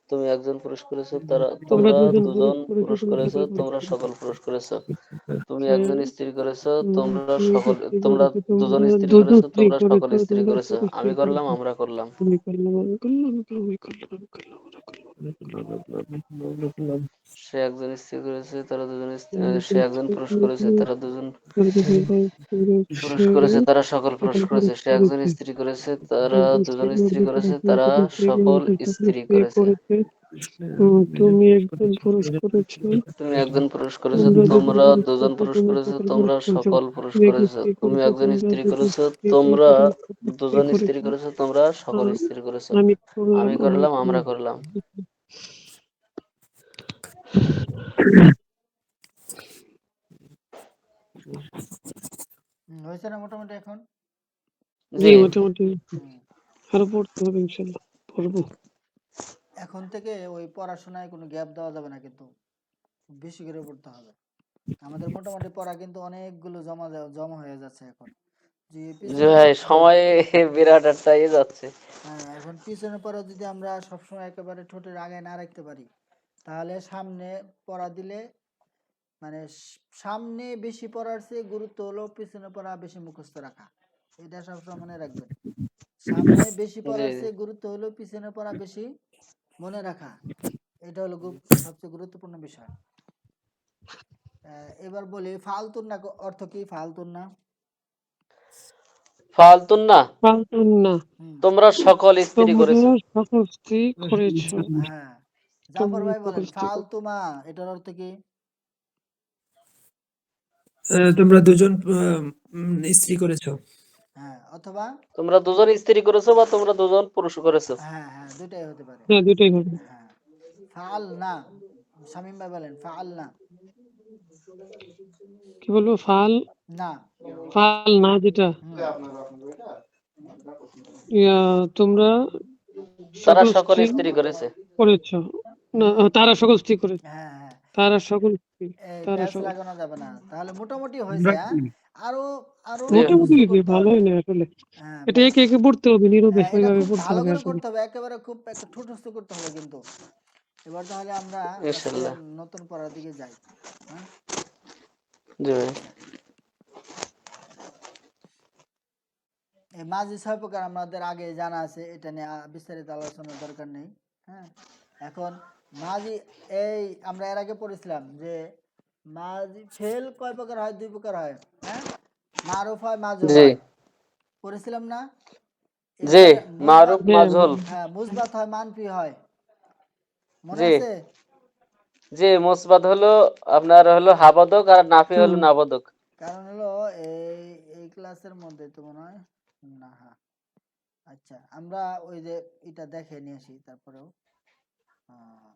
তুমি একজন পুরুষ করেছো, তারা তোমরা তোমরা দুজন পুরুষ দুজন করেছো, পুরুষ তোমরা করেছো, সকল পুরুষ তোমরা করেছো। সকল পুরুষ করেছো। তুমি সে একজন স্ত্রী করেছো, তোমরা তুমি সকল, স্ত্রী তোমরা করেছো, দুজন তোমরা স্ত্রী দুজন করেছো, স্ত্রী তোমরা সকল করেছো, স্ত্রী তোমরা করেছো। সকল স্ত্রী আমি করলাম, করেছো। আমরা করলাম। আমি করলাম, আমি করলাম, আমি করলাম, আমি করলাম, আমি করলাম, আমরা করলাম। সে একজন স্ত্রী করেছে, তারা দুজন সে দুজন একজন স্ত্রী পুরুষ করেছে, করেছো, তারা দুজন তোমরা দুজন পুরুষ পুরুষ করেছে, করেছে, তারা সকল পুরুষ সকল করেছে। পুরুষ সে একজন করেছে। স্ত্রী করেছে, তারা দুজন স্ত্রী দুজন স্ত্রী করেছে, করেছে, তোমরা তারা দুজন স্ত্রী সকল করেছো, সকল স্ত্রী স্ত্রী করেছে। করেছে। তুমি একজন পুরুষ করেছো, তুমি একজন পুরুষ করেছো, তোমরা দুজন তোমরা পুরুষ দুজন করেছো, পুরুষ তোমরা করেছো, সকল পুরুষ তোমরা করেছো। সকল পুরুষ তুমি এক করেছো। স্ত্রী তুমি করেছো, একজন তোমরা স্ত্রী দুজন করেছো, স্ত্রী তোমরা করেছো, তোমরা সকল স্ত্রী দুজন স্ত্রী করেছো। করেছো, তোমরা সকল স্ত্রী করেছো। আমি করলাম, আমি আমরা করলাম, আমরা করলাম। করলাম। হয়েছে না মোটামুটি এখন? জি, জি মোটামুটি হুম। আরো পড়তে হবে, ইনশাল্লাহ পড়বো। এখন থেকে ওই পড়াশোনায় কোনো গ্যাপ দেওয়া যাবে না, কিন্তু খুব বেশি করে পড়তে হবে। আমাদের মোটামুটি পড়া কিন্তু অনেকগুলো জমা হয়ে যাচ্ছে এখন। যে জি পিছনে ভাই, সময় বিরাট একটা ইয়ে যাচ্ছে। হ্যাঁ, এখন পিছনে পড়া যদি আমরা সবসময় একেবারে ঠোঁটের আগে না রাখতে পারি, তাহলে সামনে পড়া দিলে মানে সামনে বেশি পড়ার চেয়ে গুরুত্ব হলো পিছনে পড়া বেশি মুখস্থ রাখা। এটা সবসময় মনে রাখবেন। সামনে বেশি জি পড়ার জি। চেয়ে গুরুত্ব হলো পিছনে পড়া বেশি মনে রাখা। এটা হলো সবচেয়ে গুরুত্বপূর্ণ বিষয়। এবার বলি ফালতুন না অর্থ কি? ফালতুন না ফালতুন না, ফালতুন না, হুম তোমরা সকল স্ত্রী তোমরা করেছো। সকল স্ত্রী করেছো, হ্যাঁ, জাফর তোমরা ভাই সকল বলেন স্ত্রী করেছো। ফালতুমা এটার অর্থ কি? তোমরা দুজন স্ত্রী করেছো। হ্যাঁ, অথবা তোমরা দুজন স্ত্রী করেছো, বা তোমরা দুজন পুরুষ করেছো। হ্যাঁ হ্যাঁ, দুটাই হতে পারে। হ্যাঁ, দুটোই হবে। হ্যাঁ, ফাল না। শামীম ভাই বলেন ফাল না। কি বলবো? ফাল, না। ফাল না যেটা, হুম। তোমরা তারা সকল সকল স্ত্রী স্ত্রী করেছে। করেছো না, হুম। তারা সকল স্ত্রী করেছে, হ্যাঁ হ্যাঁ, তারা সকল স্ত্রী, এই তারা প্যাচ সকল। লাগানো যাবে না, তাহলে মোটামুটি তোমরা হয়েছে। হ্যাঁ, কি? আরো আরো জি মোটামুটি মুখস্থ যে করতে ভালো হবে। হয় না আসলে, হ্যাঁ এটা একে একে পড়তে হবে, নীরবে হ্যাঁ, এটা ওইভাবে খুব পড়তে ভালো হবে করে আসলে। করতে হবে, একেবারে খুব একটা ঠুটস্থ করতে হবে কিন্তু। এবার তাহলে আমরা আজকের ইনশাল্লাহ। নতুন পড়ার দিকে যাই। হ্যাঁ, জি ভাই। আচ্ছা, এই মাঝি ছয় প্রকার আমাদের আগে জানা আছে, এটা নিয়ে বিস্তারিত আলোচনার দরকার নেই। হ্যাঁ, এখন মাঝি, এই আমরা এর আগে পড়েছিলাম যে মাঝি ফেল কয় প্রকার হয়? দুই প্রকার হয়। হ্যাঁ, মারুফ হয়, মাজুর জি হয়, পড়েছিলাম না? জি, এরপরে মুসবাত। মারুফ হ্যাঁ, মাজহুল। হ্যাঁ, মুসবাত হয়, মানফি হয়, মনে জি আছে? জি, মুসবাত হলো আপনার হলো হাবাদক, আর নাফি হলো হ্যাঁ, নাবাদক। কারণ হলো এই এই ক্লাসের মধ্যে তো মনে হয় না। হ্যাঁ, আচ্ছা, আমরা ওই যে এটা দেখে নিয়ে আসি তারপরেও। আহ,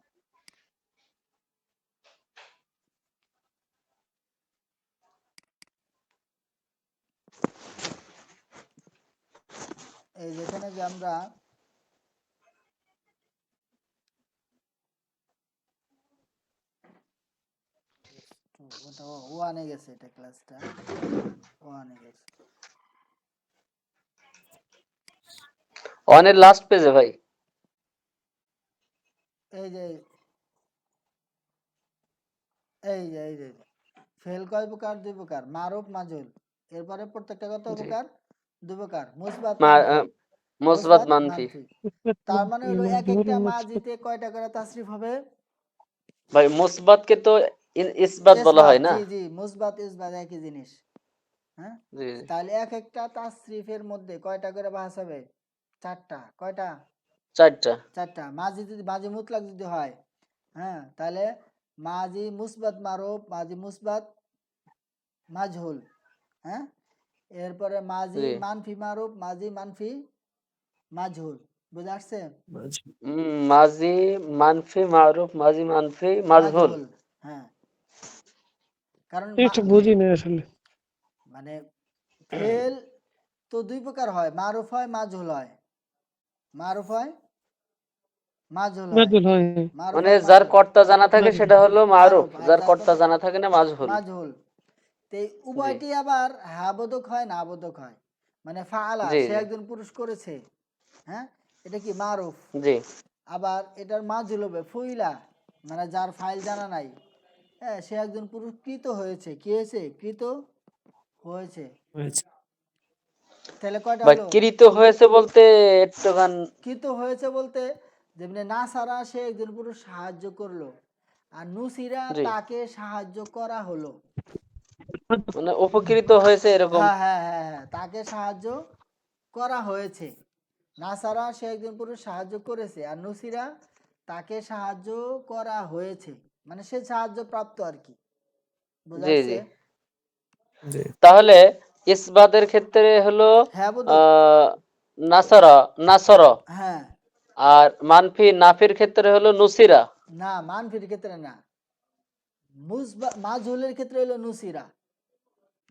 এই যেখানে যে আমরা ওটা ওয়ানে গেছে, এটা ক্লাসটা ওয়ানে গেছে। অনের লাস্ট পেজে ভাই। এই যে এই যে ফেল কয় প্রকার? দুই প্রকার, মারুফ মাজহুল। এরপরে প্রত্যেকটা কত জি। প্রকার? দুই প্রকার, মুসবাত মা- মানফি। আহ, মুসবাত মুসবাত মানফি। মানফি। তার মানে হলো এক মাজহুল একটা মুসবাত। মাজিতে কয়টা করে তাসরিফ হবে? ভাই মুসবাতকে তো ইসবাত বলা ইসবাত, হয় না? জি জি, মুসবাত ইসবাত একই জিনিস। হ্যাঁ, জি জি। তাহলে এক একটা তাসরিফের মধ্যে কয়টা করে বাহাস হবে? চারটা। কয়টা? 4টা। চারটা। মাজি যদি মাজি মুতলাক যদি হয়, হ্যাঁ, তাহলে মাজি মুসবাত মারুফ, মাজি মুসবাত মাজহুল। হ্যাঁ, এরপরে মাজি জি। মানফি মারুফ, মাজি মানফি মাজহুল। বুঝে আসছে? মাজি মানফি মারুফ, মাজি মানফি মাজহুল। মাজহুল, হ্যাঁ। কারণ এটা বুঝি না আসলে। মানে ফেল তো দুই প্রকার হয়, মারুফ হয়, মাজহুল হয়। মারুফ হয়, মাজহুল হয়। মাজহুল হয়। মারুফ মানে হয়, যার মাজহুল। কর্তা জানা থাকে মাজহুল। সেটা হলো মারুফ, মারুফ, আর যার যার কর্তা কথা জানা থাকে না মাজহুল। মাজহুল। তো এই জি উভয়টি আবার হ্যাঁ বোধক হয়, না বোধক হয়। মানে ফাআলা, জি সে জি একজন পুরুষ করেছে, হ্যাঁ, এটা কি মারুফ। জি আবার এটার মাজহুল হবে ফুইলা, মানে যার ফাইল জানা নাই, হ্যাঁ, সে একজন পুরুষ কৃত হয়েছে। কি হয়েছে? কৃত হয়েছে। হয়েছে। তাহলে কয়টা বা হলো? কৃত হয়েছে বলতে একটুখান। কৃত হয়েছে বলতে যেমনি নাসারা, সে একজন পুরুষ সাহায্য করলো, আর নুসিরা, জি, তাকে সাহায্য করা হলো। মানে উপকৃত হয়েছে এরকম। হ্যাঁ হ্যাঁ হ্যাঁ হ্যাঁ, তাকে সাহায্য করা হয়েছে। নাসারা, সে একজন পুরুষ সাহায্য করেছে, আর নুসিরা, তাকে সাহায্য করা হয়েছে, মানে সে সাহায্য প্রাপ্ত আর কি। বুঝা জি আসছে? জি। জি। তাহলে ইসবাতের ক্ষেত্রে হলো হ্যাঁ বোধক। আহ নাসারা, নাসর। হ্যাঁ, আর মানফি নাফির ক্ষেত্রে হলো নুসিরা। না, মানফির ক্ষেত্রে না, মাজহুলের ক্ষেত্রে হলো নুসিরা।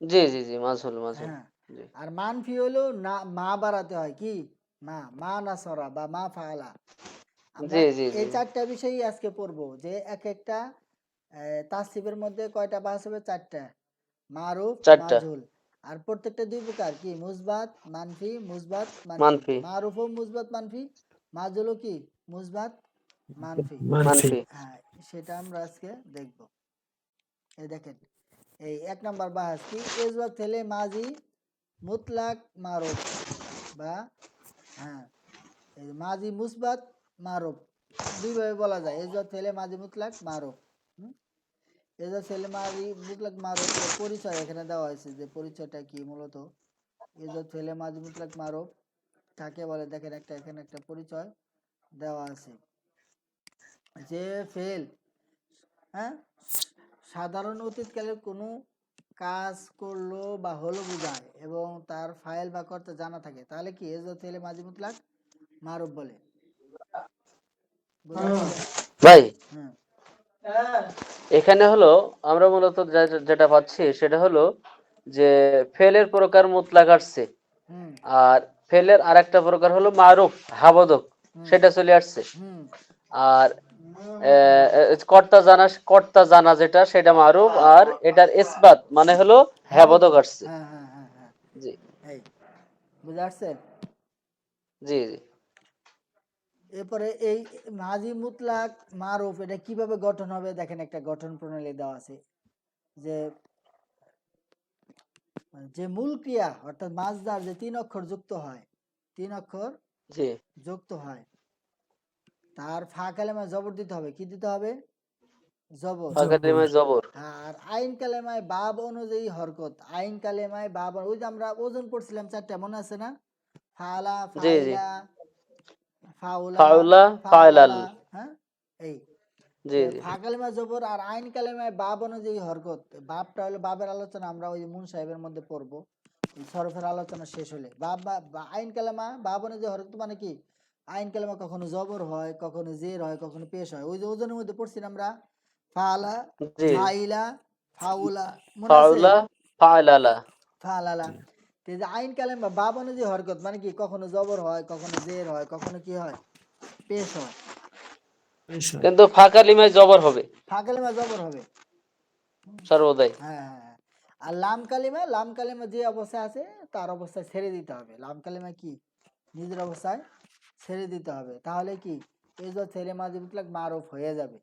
জি জি জি, মাজহুল মাজহুল। হ্যাঁ, জি আর মানফি হলো না, মা বাড়াতে হয়, কি মা, মা নাসরা বা মা ফাআলা। আমরা জি জি এই জি। চারটা বিষয়ই আজকে পড়বো, যে এক একটা তাসরিফের মধ্যে কয়টা বাস হবে? চারটা, মারুফ, 4টা। মাজহুল। আর প্রত্যেকটা দুই প্রকার, কি মুসবাত মানফি, মুসবাত মানফি। মানফি মারুফ ও মুসবাত মানফি, মাজহুল কি মুসবাত মানফি। মানফি। মানফি। হ্যাঁ, সেটা আমরা আজকে দেখব। এই দেখেন, এই এক নাম্বার বাহাস কি? এজওয়াজ ফেলে মাজি মুতলাক মারুফ, বা হ্যাঁ, এই মাজি মুসবাত মারুফ দুইভাবে বলা যায়। এজওয়াজ ফেলে মাজি মুতলাক মারুফ। এজওয়াজ ফেলে মাজি মুতলাক মারুফ এর পরিচয় এখানে দেওয়া হয়েছে, যে পরিচয়টা কি মূলত। এজওয়াজ ফেলে মাজি মুতলাক মারুফ কাকে বলে, দেখেন একটা এখানে একটা পরিচয় দেওয়া আছে, যে ফেল, হ্যাঁ, সাধারণ অতীতকালের কোনো কাজ করলো বা হলো বোঝায়, এবং তার ফাইল বা কর্তা জানা থাকে, তাহলে কি এজওয়াজ ফেলে মাজি মুতলাক মারুফ বলে। বুঝা আসছে? ভাই হ্যাঁ এখানে হলো আমরা মূলত যেটা পাচ্ছি সেটা হলো যে ফেলের প্রকার মুতলাক আসছে, হুম আর ফেলের আরেকটা প্রকার হলো মারুফ হাবদক, হুম সেটা চলে আসছে। হুম আর কর্তা জানা যেটা সেটা মারুফ, আর এটার ইসবাত মানে হলো হ্যাঁ হ্যাবদক বোধক। আসছে। হ্যাঁ হ্যাঁ হ্যাঁ হ্যাঁ, জি এই বুঝা আসছে? জি জি এরপরে এই মাজি মুতলাক মারুফ এটা কিভাবে গঠন হবে, দেখেন একটা গঠন প্রণালী দেওয়া আছে, যে যে মূল ক্রিয়া অর্থাৎ মাজদার যে তিন অক্ষর যুক্ত হয়, তিন অক্ষর জি। যুক্ত হয়, তার ফা কালেমায় জবর দিতে হবে। কি দিতে হবে? জবর। জবর। ফাঁকালিমায় জবর। আর আইন কালেমায় বাব অনুযায়ী হরকত। আইন কালেমায় বাব, ওই যে আমরা ওজন পড়ছিলাম চারটা, মনে আছে না? ফালা, জি জি। ফাইলা, ফাউলা, ফাউলা ফাইলাল। ফালালা, হ্যাঁ, এই জি জি ফা কালেমায় জবর আর আইন কালেমায় বাব অনুযায়ী হরকত। বাবটা হলো বাবের আলোচনা আমরা ওই মুন সাহেবের মধ্যে পড়বো, এই সরফের আলোচনা শেষ হলে। আইন কালেমা বাব অনুযায়ী হরকত মানে কি? আইন কালেমা কখনো জবর হয়, কখনো জের হয়, কখনো পেশ হয়। ওই যে ওজনের মধ্যে পড়ছিলাম আমরা, ফালা, জি। ফাইলা, ফাউলা, মনে আছে? ফাউলা ফাইলালা। ফালালা। তো এই যে আইন কালেমা বাব অনুযায়ী হরকত মানে কি? কখনো জবর হয়, কখনো জের হয়, কখনো কি হয়? পেশ হয়। বিষয়। কিন্তু ফাঁকালিমায় জবর হবে। ফা কালেমা জবর হবে। সর্বদাই। হ্যাঁ হ্যাঁ হ্যাঁ। আর লাম কালিমা যে অবস্থায় আছে তার অবস্থায় ছেড়ে দিতে হবে। লাম কালিমা কি নিজের অবস্থায় ছেড়ে দিতে হবে, তাহলে কি এই যে ছেড়ে মাঝে মুতলাক মারুফ হয়ে যাবে।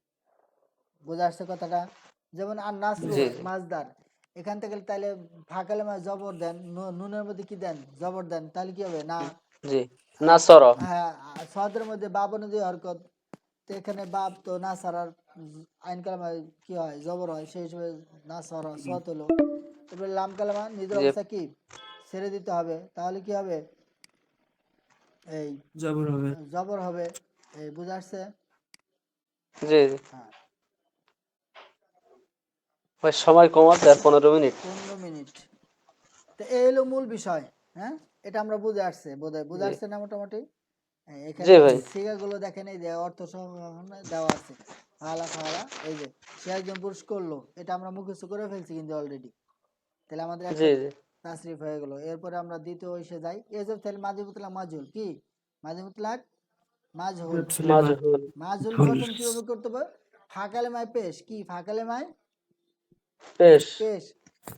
বোঝা আসছে কথাটা? যেমন আর নাসরু জি মাজদার, এখান থেকে তাহলে ফা কালিমা জবর দেন, নুনের মধ্যে কি দেন, জবর দেন, তাহলে কি হবে না। জি নাসর। হ্যাঁ, সদের মধ্যে বাবন দিয়ে হরকত, তো এখানে বাপ তো না সারার আইন কালামা কি হয়, জবর হয়, সেই হিসেবে না সরা সত হলো। এবার লাম কালামা নিজের জি অবস্থা কি ছেড়ে দিতে হবে, তাহলে কি হবে, এই জবর হবে। জবর হবে। এই বুঝা আসছে? জি জি হ্যাঁ, ভাই সময় কম আছে আর 15 মিনিট। 15 মিনিট। তো এই হলো মূল বিষয়। হ্যাঁ, এটা আমরা বুঝে আসছে, বোধহয় বুঝে জি আসছে না মোটামুটি। হ্যাঁ, জি এখানে ভাই। সিগাগুলো দেখেন, এই যে অর্থ সংগ্রহ দেওয়া আছে, ফালা ফালা, এই যে সে একজন পুরুষ করলো, এটা আমরা মুখস্থ করে ফেলছি কিন্তু অলরেডি। তাহলে আমাদের একটা জি জি তাসরিফ হয়ে গেল। এরপরে আমরা দ্বিতীয় এসে যাই, এই যে তাহলে মাঝি মুতলাক মাজহুল কি, মাঝি মুতলাক মাজহুল। ছেলে মাজহুল। মাজহুল ঝুল। গঠন কিভাবে করতে হবে, ফাঁকালেমায় পেশ কি, ফাঁকালেমায় পেশ। পেশ।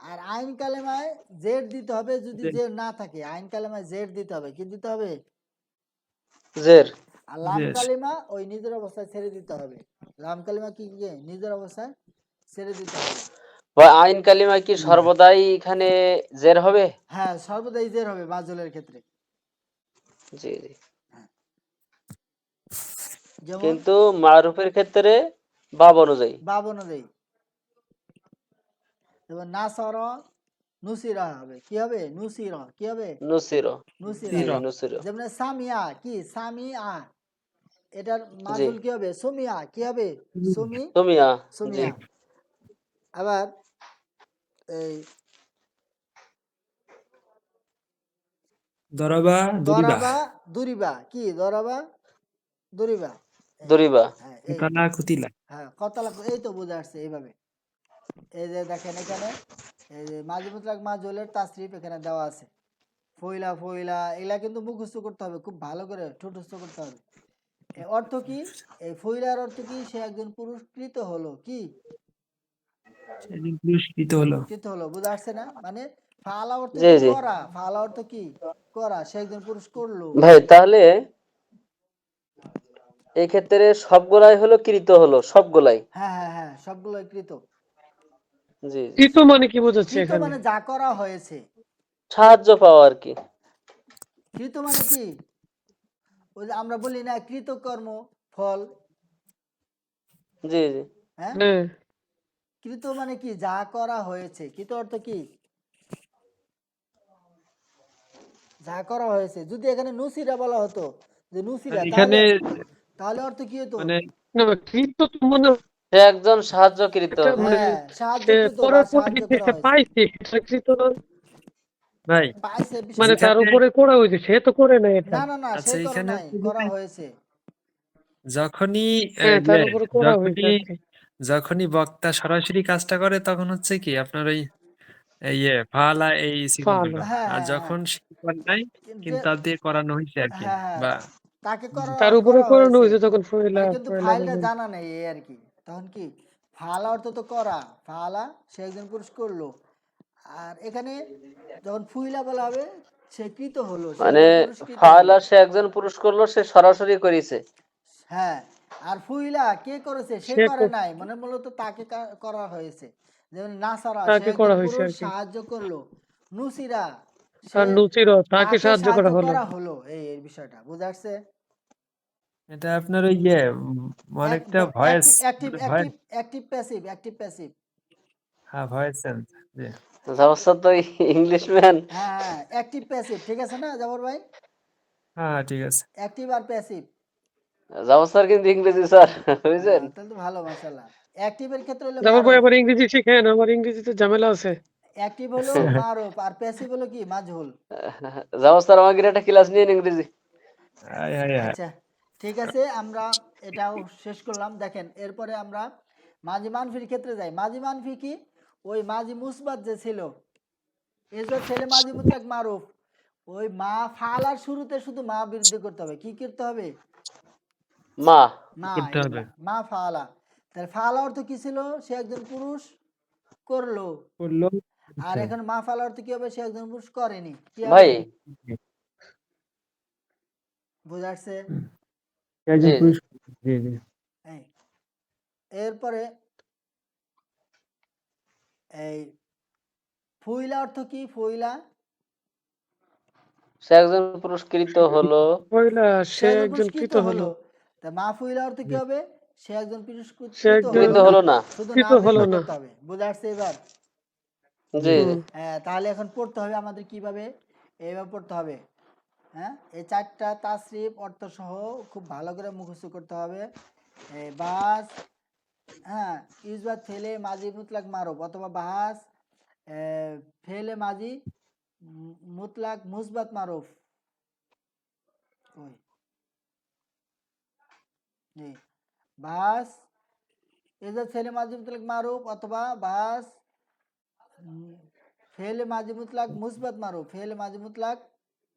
আর আইন কালেমায় জেড দিতে হবে, যদি জেড না থাকে আইন কালেমায় জেড দিতে হবে, কি দিতে হবে, জের। আর লাম জের। কালিমা ওই নিজের অবস্থায় ছেড়ে দিতে হবে। লাম কালিমা কি কি নিজের অবস্থায় ছেড়ে দিতে হবে। ভাই আইন কালিমা কি সর্বদাই এখানে জের হবে? হ্যাঁ, সর্বদাই জের হবে মাজহুলের ক্ষেত্রে। জি জি। যেমন কিন্তু মারুফের ক্ষেত্রে বাব অনুযায়ী। বাব অনুযায়ী, যেমন নাসর নুসিরা হবে, কি হবে, নুসিরা কি হবে, নুসির। নুসিরা। জি সিরা। জি নুসির। যেমন সামিয়া কি, সামিয়া, এটার জি মাজহুল কি হবে, সুমিয়া কি হবে, সুমি, তুমিয়া। জি সুমিয়া। আবার এই দরাবা দুরিবা। দরাবা দুরিবা কি, দরাবা দুরিবা। এই, দরিবা। হ্যাঁ এই, কুতালা কুতিলা। হ্যাঁ কতলা, এই তো বোঝা আসছে এইভাবে। এই যে দেখেন এখানে, এই যে মাঝি মুতলাক মাজহুলের তাসরিফ এখানে দেওয়া আছে, ফইলা ফইলা, এগুলা কিন্তু মুখস্থ করতে হবে, খুব ভালো করে ঠোঁটস্থ করতে হবে। এর অর্থ কি, এই ফইলার অর্থ কি, সে একজন পুরস্কৃত হলো, কি সেদিন পুরস্কৃত হলো। কৃত হলো। বুঝা আসছে না, মানে ফালা অর্থ জি কি জি করা, ফালা অর্থ কি করা, সে একজন পুরুষ করলো। ভাই তাহলে এই ক্ষেত্রে সবগুলাই হলো কৃত হলো সবগুলাই। হ্যাঁ হ্যাঁ হ্যাঁ, সবগুলো কৃত। জি জি কৃত মানে কি বোঝাচ্ছে কৃত এখানে? মানে যা করা হয়েছে। সাহায্য পাওয়া আর কি। কৃত মানে কি, ওই যে আমরা বলি না কৃতকর্ম ফল, জি জি হ্যাঁ, হ্যাঁ, কৃত মানে কি, যা করা হয়েছে। কৃত অর্থ কি, যা করা হয়েছে। যদি এখানে নুসিরা বলা হতো, যে আর নুসিরা, তাহলে এখানে তাহলে অর্থ কি হতো, মানে না কৃত তো মনে সে একজন সাহায্যকৃত। এটা মানে হ্যাঁ সে সাহায্যকৃত বা করার পরে সাহায্য যে করা সে হয়েছে। পাইছে এটা কৃত না? ভাই পাইছে মানে বিষয়টা, তার এখানে উপরে করা হয়েছে, সে তো করে নাই এটা। না না না, সে আচ্ছা করে এখানে নাই, হচ্ছে করা যে হয়েছে। যখনই হ্যাঁ, তার ইয়ে উপরে করা হয়েছে যখনই আর কি। যখনই বক্তা সরাসরি কাজটা করে তখন হচ্ছে কি আপনার ওই এই ইয়ে ফালা এই সিগনগুলো, ফালা। হ্যাঁ আর হ্যাঁ হ্যাঁ, যখন সে করে নাই যে, কিন্তু তার দিয়ে করানো হয়েছে আর কি, হ্যাঁ হ্যাঁ, বা তাকে করা তার উপরে করা করানো হয়েছে, হয়েছে তখন ফয়লা মানে কিন্তু ফয়লা ফাইলটা বলবেন। জানা নেই এই আর কি। তখন কি, ফালা অর্থ তো করা, ফালা সে একজন পুরুষ করলো। আর এখানে যখন ফুইলা বলা হবে, সে কৃত হলো, সে মানে একজন পুরস্কৃত হলো। ফালা সে একজন পুরুষ করলো, সে সরাসরি করেছে। হ্যাঁ, আর ফুইলা কে করেছে, সে সে করে নাই, মানে মূলত তাকে করা হয়েছে। যেমন নাসারা, সে তাকে একজন করা হয়েছে পুরুষ আর কি। সাহায্য করলো। নুসিরা, সে আর নুচির তাকে তাকে সাহায্য সাহায্য করা হলো। করা হলো। এই বিষয়টা বুঝা আসছে? এটা আপনার ওই ইয়ে অনেকটা ভয়েস, অ্যাক্টিভ মানে voice, active active passive, active passive. হ্যাঁ ভয়েস সেন্স। জি জাবর তো ইংলিশ ম্যান। হ্যাঁ হ্যাঁ, অ্যাক্টিভ প্যাসিভ, ঠিক আছে না জাবর ভাই, হ্যাঁ ঠিক আছে। অ্যাক্টিভ আর প্যাসিভ। জাবর স্যার কিন্তু ইংরেজি স্যার, বুঝছেন। তাহলে তো ভালো, মাশাআল্লাহ। অ্যাক্টিভের ক্ষেত্রে হলো যাবার পরে মারুফ, আবার ইংরেজি শিখেন, আমার ইংরেজিতে ঝামেলা আছে। অ্যাক্টিভ হলো মারুফ, আর প্যাসিভ হলো কি, মাজহুল। জাবর স্যার আমাকে একটা ক্লাস নিয়ে ইংরেজি। আয় হায় হায়। আচ্ছা, ঠিক আছে, আমরা এটাও শেষ করলাম। দেখেন এরপরে আমরা মাঝি মানফির ক্ষেত্রে যাই। মাঝি মানফি কি, ওই মাঝি মুসবাত যে ছিল, এজর ছেলে মাঝি মুতলাক মারুফ, ওই মা ফালার শুরুতে শুধু মা বৃদ্ধি করতে হবে, কি করতে হবে, মা। মা, করতে এই যে হবে। মা ফালা। তাহলে ফালা অর্থ কি ছিল, সে একজন পুরুষ করলো, করলো। আর আচ্ছা। এখন মাফাল অর্থ কি হবে? সে একজন পুরুষ করেনি, কি হবে? ভাই বুঝা যাচ্ছে? একজন জি জি পুরুষ। জি জি। এই এরপরে এই ফুইলা অর্থ কি? ফুইলা সে একজন পুরস্কৃত হলো। পয়লা সে সে একজন একজন পুরস্কৃত কৃত হলো, হলো। তা মা ফুইলা অর্থ কি হবে? সে একজন সে পুরস্কৃত একজন কৃত হলো না, হলো না। শুধু কৃত নাম হলো নির্ণয় না। করতে হবে। বুঝা যাচ্ছে এবার? জি জি হুম হ্যাঁ, তাহলে এখন পড়তে হবে আমাদের কিভাবে? এইভাবে পড়তে হবে। হ্যাঁ, এই চারটা তাসরিফ অর্থ সহ খুব ভালো করে মুখস্থ করতে হবে। বাস, হ্যাঁ, ইউজবাদ ফেলে মাজি মুতলাক মারুফ, অথবা বাহাস ফেলে মাজি মুতলাক মুসবাত মারুফ। ওই জি, বাস ইউজবাদ ফেলে মাজি মুতলাক মারুফ, অথবা বাস ফেলে মাজি মুতলাক মুসবাত মারুফ, ফেলে মাজি মুতলাক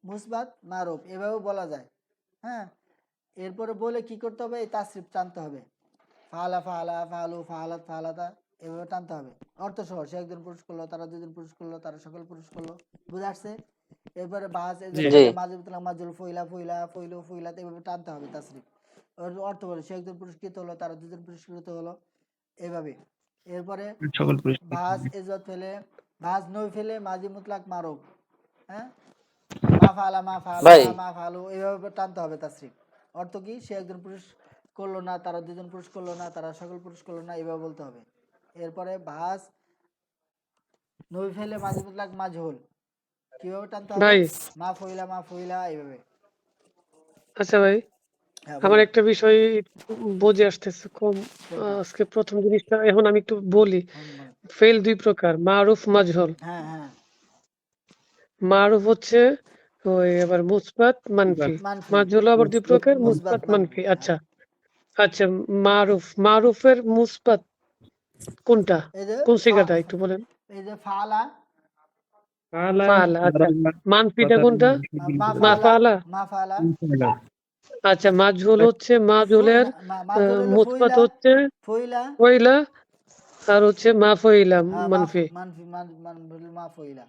মুসবাত মারুফ, এভাবেও বলা যায়। হ্যাঁ, এরপরে বলে কি করতে হবে? এই তাসরিফ টানতে হবে। ফালা ফালা ফালু ফালাত ফালাতা, এভাবে টানতে হবে অর্থ সহ। সে একজন পুরুষ করলো, তারা দুজন পুরুষ করলো, তারা সকল পুরুষ করলো। বুঝে আসছে? এরপরে বাস এই যে জি। জি ফেলে মাজুবুতলাম মাজুল ফইলা ফইলা ফইলু ফইলাতে, এভাবে টানতে হবে তাসরিফ। ওর অর্থ বলে সে একজন পুরস্কৃত হলো, তারা দুজন পুরস্কৃত হলো, এভাবে। এরপরে সকল পুরুষ। ভাস ইজত ফেলে ভাস নই ফেলে মাজি মুতলাক মারুফ, হ্যাঁ, মা ফালা মা ফালা ভাই মা ফালু, এইভাবে টানতে হবে তাসরিফ। অর্থ কি? সে একজন পুরুষ করলো না, তারা দুজন পুরুষ করলো না, তারা সকল পুরুষ করলো না, এইভাবে বলতে হবে। এরপরে ভাস নই ফেলে মাঝি মুতলাক মাজহুল, কিভাবে টানতে হবে? ভাই, মা ফইলা এইভাবে। আচ্ছা ভাই, হ্যাঁ আমার বলেন একটা বিষয় একটু বুঝে আসতেছে কম। কোনটা? আজকে প্রথম জিনিসটা এখন আমি একটু বলি। বলেন। ফেল দুই প্রকার, মারুফ মাজহুল। হ্যাঁ হ্যাঁ, মারুফ হচ্ছে ওই আবার মুসবাত মানফি, মানফি, মাজহুল আবার দুই প্রকার, মুসবাত মুসবাত মানফি, মানফি। হ্যাঁ। আচ্ছা আচ্ছা, মারুফের মুসবাত কোনটা, এই যে কোন সিগাটা একটু বলেন। এই যে ফালা, ফালা ফালা, আচ্ছা। বরাবর মানফিটা কথার কোনটা? মা মা ফালা, ফালা। মা ফালা। ফালা। আচ্ছা, মাজহুল হচ্ছে মাজহুলের মাজহুল হলো মুসবাত ফইলা, হচ্ছে ফইলা। পয়লা, আর হচ্ছে মা ফইলা হ্যাঁ, মানফি। মানফি মা ফইলা।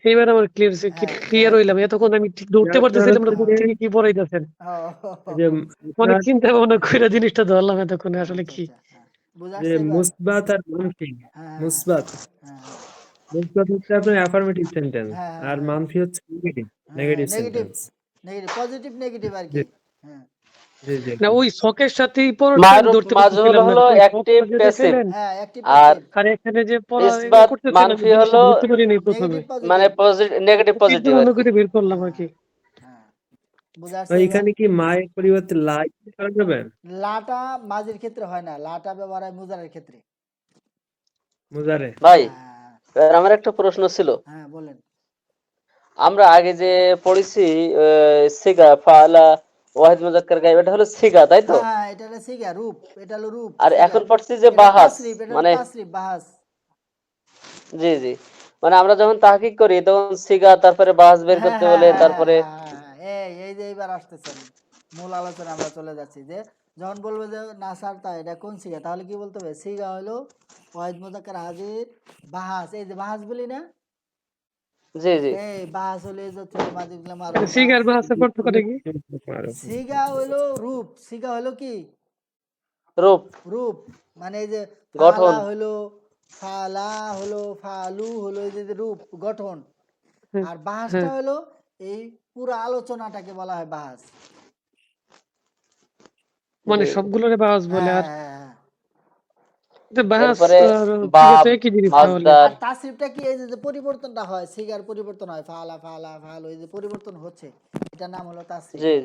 এবার আমার হ্যাঁ ক্লিয়ার হইলাম। এতক্ষণ আমি ঠিক ধরতে আপনার পারতেছিলাম না হচ্ছে কোথা থেকে কি পড়াইতেছেন। যে অনেক আপনার চিন্তা ভাবনা করে জিনিসটা ধরলাম এতক্ষণে আসলে আচ্ছা কি। আচ্ছা, হ্যাঁ, বুঝে যে আসছে এবার? মুসবাত আর মানফি। হ্যাঁ হ্যাঁ মুসবাত হ্যাঁ হ্যাঁ মুসবাত হচ্ছে আপনার অ্যাফার্মেটিভ সেন্টেন্স, হ্যাঁ হ্যাঁ আর হ্যাঁ মানফি হচ্ছে নেগেটিভ হ্যাঁ হ্যাঁ, negative negative, sentence. Negative, positive negative আর জি কি। হ্যাঁ জি জি না, জি। ওই শখের সাথেই পড়াটা আমি মারুফ ধরতে মাজহুল পারতেছিলাম না। হলো ওই অ্যাক্টিভ শখটা যে প্যাসিভ। দেখাইলেন, হ্যাঁ, অ্যাক্টিভ আর প্যাসিভ, আর এখানে যে পড়া ইসবাত করতেছিলাম মানফি জিনিসটা হলো ধরতে পারিনি প্রথমে। নেগেটিভ মানে পজিটিভ। নেগেটিভ চিন্তা পজিটিভ আর ভাবনা কি। করে বের করলাম আর হ্যাঁ কি। হ্যাঁ, বুঝে তো আসছে এবার? এখানে কি মায়ের পরিবর্তে লাই করা যাবে? লাটা মাঝির ক্ষেত্রে হয় না, লাটা ব্যবহার হয় মুজারের ক্ষেত্রে। মুজারে। ভাই হ্যাঁ এবার আমার একটা প্রশ্ন ছিল। হ্যাঁ, বলেন। আমরা আগে যে পড়েছি সিগা ফালা ওয়াহিদ মুজাক্কার গায়েব, এটা হলো সিগা তাই তো? হ্যাঁ হ্যাঁ, এটা হলো সিগা, রূপ, এটা হলো রূপ, আর সিগা। এখন পড়ছি যে এটা বাহাস, তাসরিফ, এটা হলো মানে তাসরিফ, বাহাস। জি জি, মানে আমরা যখন তাহকিক করি তখন সিগা তারপরে বাহাস বের হ্যাঁ করতে হ্যাঁ বলে, হ্যাঁ হ্যাঁ তারপরে হ্যাঁ হ্যাঁ, এই যে এবার আসতেছেন মূল আলোচনা, আমরা চলে যাচ্ছি। যে যখন বলবো যে নাসার তা এটা কোন সিগা, তাহলে কি বলতে হবে? সিগা হলো ওয়াহিদ মুজাক্কার হাজির, বাহাস, এই যে বাহাস বলি না, জি জি এই বাহাস হলো এই যে ছেলে মাদি এটা মারুফ। সিগার বাহাসের পার্থক্যটা কি? সিগা হলো রূপ, সিগা হলো কি? রূপ রূপ, মানে এই যে গঠন। ফালা হলো, ফালা হলো, ফালু হলো, এই যে রূপ, গঠন। হ্যাঁ আর বাহাসটা হ্যাঁ, হলো এই পুরো আলোচনাটাকে বলা হয় বাহাস। মানে জি সবগুলোরে বাহাস হ্যাঁ বলে। আর হ্যাঁ হ্যাঁ হ্যাঁ। বাহাস এরপরে আর সিগা তো বাব একই জিনিস তাহলে। মাজদার। আর তাসরিফটা কি? এই যে পরিবর্তনটা হয়, সিগার পরিবর্তন হয়, ফালা ফালা ফালো, এই যে পরিবর্তন হচ্ছে, এটার নাম হলো তাসরিফ। জি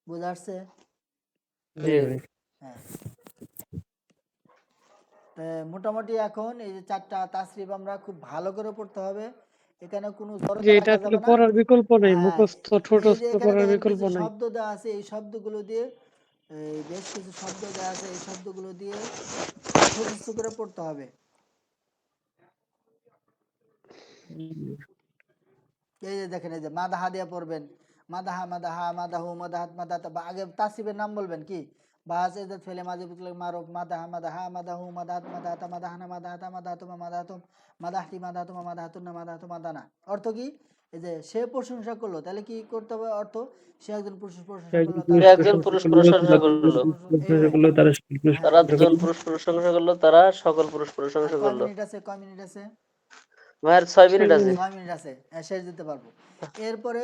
বুঝা আসছে? জি জি জি ভাই। হ্যাঁ, মোটামুটি এখন এই যে চারটা তাসরিফ আমরা খুব ভালো করে পড়তে হবে, এখানে কোনো যে জড়তা এটা রাখা আসলে যাবে না। পড়ার বিকল্প নেই, হ্যাঁ, মুখস্থ এই যে ঠোঁটস্থ এখানে পড়ার দেখেন বিকল্প কিছু নাই। শব্দ দেওয়া আছে, এই শব্দগুলো দিয়ে, এই বেশ কিছু শব্দ দেওয়া আছে, এই শব্দগুলো দিয়ে মুখস্থ করে পড়তে হবে। এই যে দেখেন, এই যে মাদাহা দিয়ে পড়বেন, মাদাহা মাদাহা মাদাহু মাদাহাত মাদাত, বা আগে তাসরিফের নাম বলবেন কি? বাস ইজাত ফেলে মাঝি মুতলাক মারুফ মাদাহা মাদাহা মাদাহু মাদাত মাদাতা মাদাহানা মাদাহাতা মাদাতুমা মাদাতুম মাদাহতি মাদাতুমা মাদাহাতুন্না মাদাহাতু মাদানা। অর্থ কি? এই যে সে প্রশংসা করলো, তাহলে কি করতে হবে অর্থ? সে একজন পুরুষ প্রশংসা করলো, সে একজন পুরুষ প্রশংসা করলো, এইভাবে। তারা সকল পুরুষ হ্যাঁ, তারা দুজন পুরুষ প্রশংসা করলো, তারা সকল পুরুষ আর প্রশংসা কয় করলো। মিনিট আছে? কয় মিনিট আছে? ভাইয়ের 6 মিনিট আছে। 6 মিনিট আছে, শেষ দিতে পারবো। এরপরে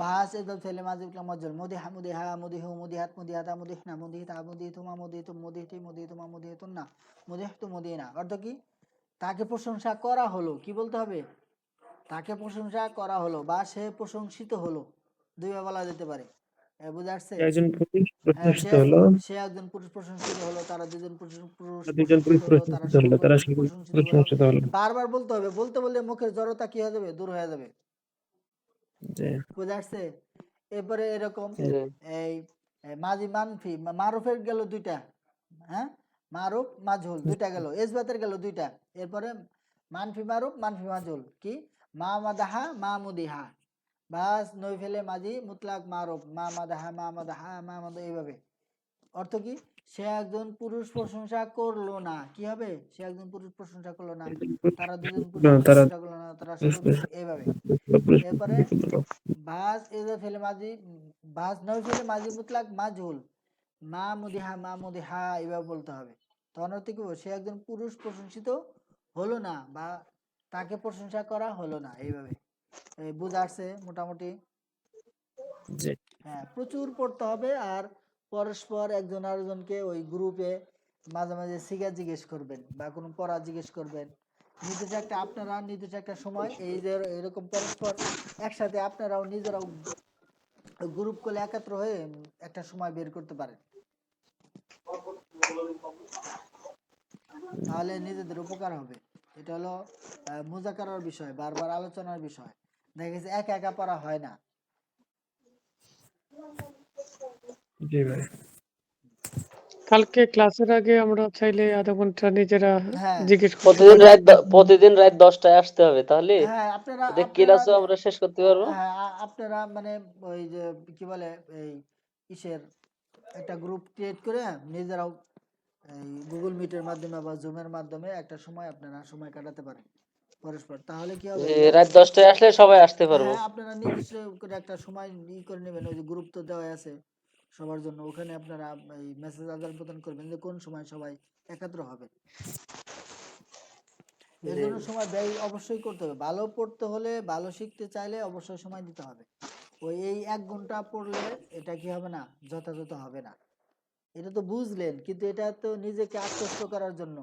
বাস ইজাত ফেলে মাঝি মুতলাক মজ্জুল মুদিহা মুদিহা মুদিহু মুদিহাত মুদিহাতা মুদিহনা মুদিহিতা মুদিহিতুমা মুদিহিতুম মুদিহিতি মুদিহিতুমা মুদিহিতুন্না মুদিহিতু মুদিহিনা। অর্থ কি? তাকে প্রশংসা করা হলো, কি বলতে হবে? তাকে প্রশংসা করা হলো বা সে প্রশংসিত হলো, দুইভাবে বলা যেতে পারে। বুঝে আসছে? একজন পুরুষ হ্যাঁ, প্রশংসিত হলো, সে একজন পুরুষ প্রশংসিত হলো, তারা দুজন পুরুষ দুজন পুরুষ প্রশংসিত হলো, তারা প্রশংসিত হলো, সকল তারা পুরুষ সকল প্রশংসিত হলো। প্রশংসিত হলো। বারবার বলতে হবে, বলতে বললে মুখের জড়তা কি হয়ে যাবে? দূর হয়ে যাবে। যে বুঝে আসছে? এরপরে এরকম জি। এই মাজি মানফি মারুফের গেল দুইটা, হ্যাঁ, মারুফ মাজহুল দুইটা গেল, ইসবাতের গেল দুইটা। এরপরে মানফি মারুফ মানফি মাজহুল কি? মা মাদাহা মা মুদিহা, বাস নই ফেলে মাজি মুতলাক মারুফ মা মাদাহা মা মাদাহা মা মাদা, এইভাবে। অর্থ কি? সে একজন পুরুষ প্রশংসা করলো না, কি হবে? সে একজন পুরুষ প্রশংসা করলো না, তারা দুজন পুরুষ তারা প্রশংসা করলো না, তারা সকল পুরুষ, এইভাবে। পুরুষ এরপরে প্রশংসিত হলো। বাস এজা ফেলে মাঝি, বাস নয় ফেলে মাঝি মুতলাক মাজহুল মা মুদিহা এভাবে বলতে হবে। তখন অর্থ কি? সে একজন পুরুষ প্রশংসিত হলো না বা তাকে প্রশংসা করা হলো না, এইভাবে। বুঝা আসছে মোটামুটি? যে হ্যাঁ, প্রচুর পড়তে হবে। আর পরস্পর একজন আরেকজনকে ওই গ্রুপে মাঝে মাঝে সিগা জিজ্ঞেস করবেন বা কোনো পড়া জিজ্ঞেস করবেন। নির্দিষ্ট একটা আপনারা নির্দিষ্ট একটা সময় এই যে এরকম পরস্পর একসাথে আপনারাও নিজেরাও গ্রুপ করলে একাত্র হয়ে একটা সময় বের করতে পারেন, তাহলে নিজেদের উপকার হবে। এটা হলো মুজাকারার বিষয়, বারবার আলোচনার বিষয়। দেখা গেছে একা একা পড়া হয় না। জি ভাই, কালকে ক্লাসের আগে আমরা চাইলে আধা ঘন্টা নিজেরা হ্যাঁ, জিজ্ঞেস করতে প্রতিদিন পারি। প্রতিদিন রাত 10টায় আসতে হবে, তাহলে হ্যাঁ, আপনারা ওদের আপনারা ক্লাসও আমরা শেষ করতে পারবো। হ্যাঁ, আপনারা মানে ওই যে কি বলে এই ইসের একটা গ্রুপ ক্রিয়েট করে নিজেরাও এই গুগল মিটের মাধ্যমে বা জুমের মাধ্যমে একটা সময় আপনারা সময় কাটাতে পারেন পরস্পর। তাহলে কি হবে? যে রাত 10টায় আসলে সবাই আসতে পারবো। হ্যাঁ, আপনারা নির্দিষ্ট করে একটা সময় করে নেবেন, ওই যে গ্রুপ তো দেওয়া আছে সবার জন্য, ওখানে আপনারা এই মেসেজ আদান প্রদান করবেন যে কোন সময় সবাই একাত্র হবে। এর জন্য সময় ব্যয় অবশ্যই করতে হবে। ভালো পড়তে হলে, ভালো শিখতে চাইলে অবশ্যই সময় দিতে হবে। ওই এই 1 ঘন্টা পড়লে এটা কি হবে না? যথাযথ হবে না। এটা তো বুঝলেন, কিন্তু এটা তো নিজেকে আত্মস্থ করার জন্য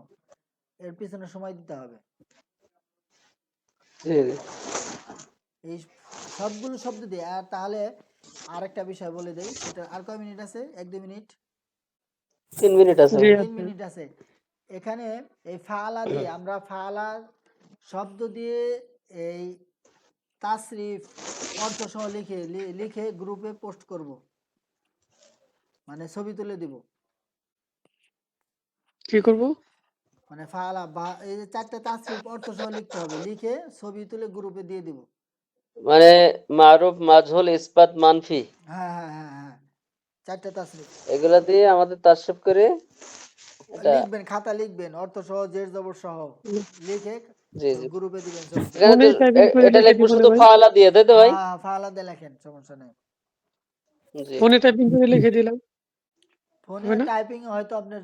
এর পিছনে সময় দিতে হবে। জি, জি। এই সবগুলো শব্দ দিয়ে। আর তাহলে আরেকটা বিষয় বলে দেই, সেটা আর কয় মিনিট আছে? 1-2 মিনিট? 3 মিনিট আছে জি ভাই। 3 মিনিট আছে। এখানে এই ফাআলা দিয়ে আমরা ফাআলা শব্দ দিয়ে এই তাসরিফ অর্থ সহ লিখে গ্রুপে পোস্ট করব, মানে ছবি তুলে দিব। কি করব? মানে ফাআলা বা এই যে 4টা তাসরিফ অর্থ সহ লিখতে হবে, লিখে ছবি তুলে গ্রুপে দিয়ে দিব। মানে মারুফ মাজহুল ইসবাত মানফি হ্যাঁ হ্যাঁ হ্যাঁ হ্যাঁ, 4টা তাসরিফ এগুলা দিয়ে আমাদের তাসরিফ করে এটা। লিখবেন, খাতা লিখবেন অর্থ সহ জের জবর সহ লিখে জি, জি। গ্রুপে দিবেন ছবি তুলে। এখানে তো ফোনে টাইপিং করে এটা লিখে লিখবো দিব না শুধু ভাই? ফাআলা দিয়ে, তাই তো ভাই? হ্যাঁ, ফাআলা দিয়ে লেখেন, সমস্যা নেই। জি। ফোনে টাইপিং করে লিখে দিলাম, ফোনে হবে না? টাইপিং হয়তো আপনার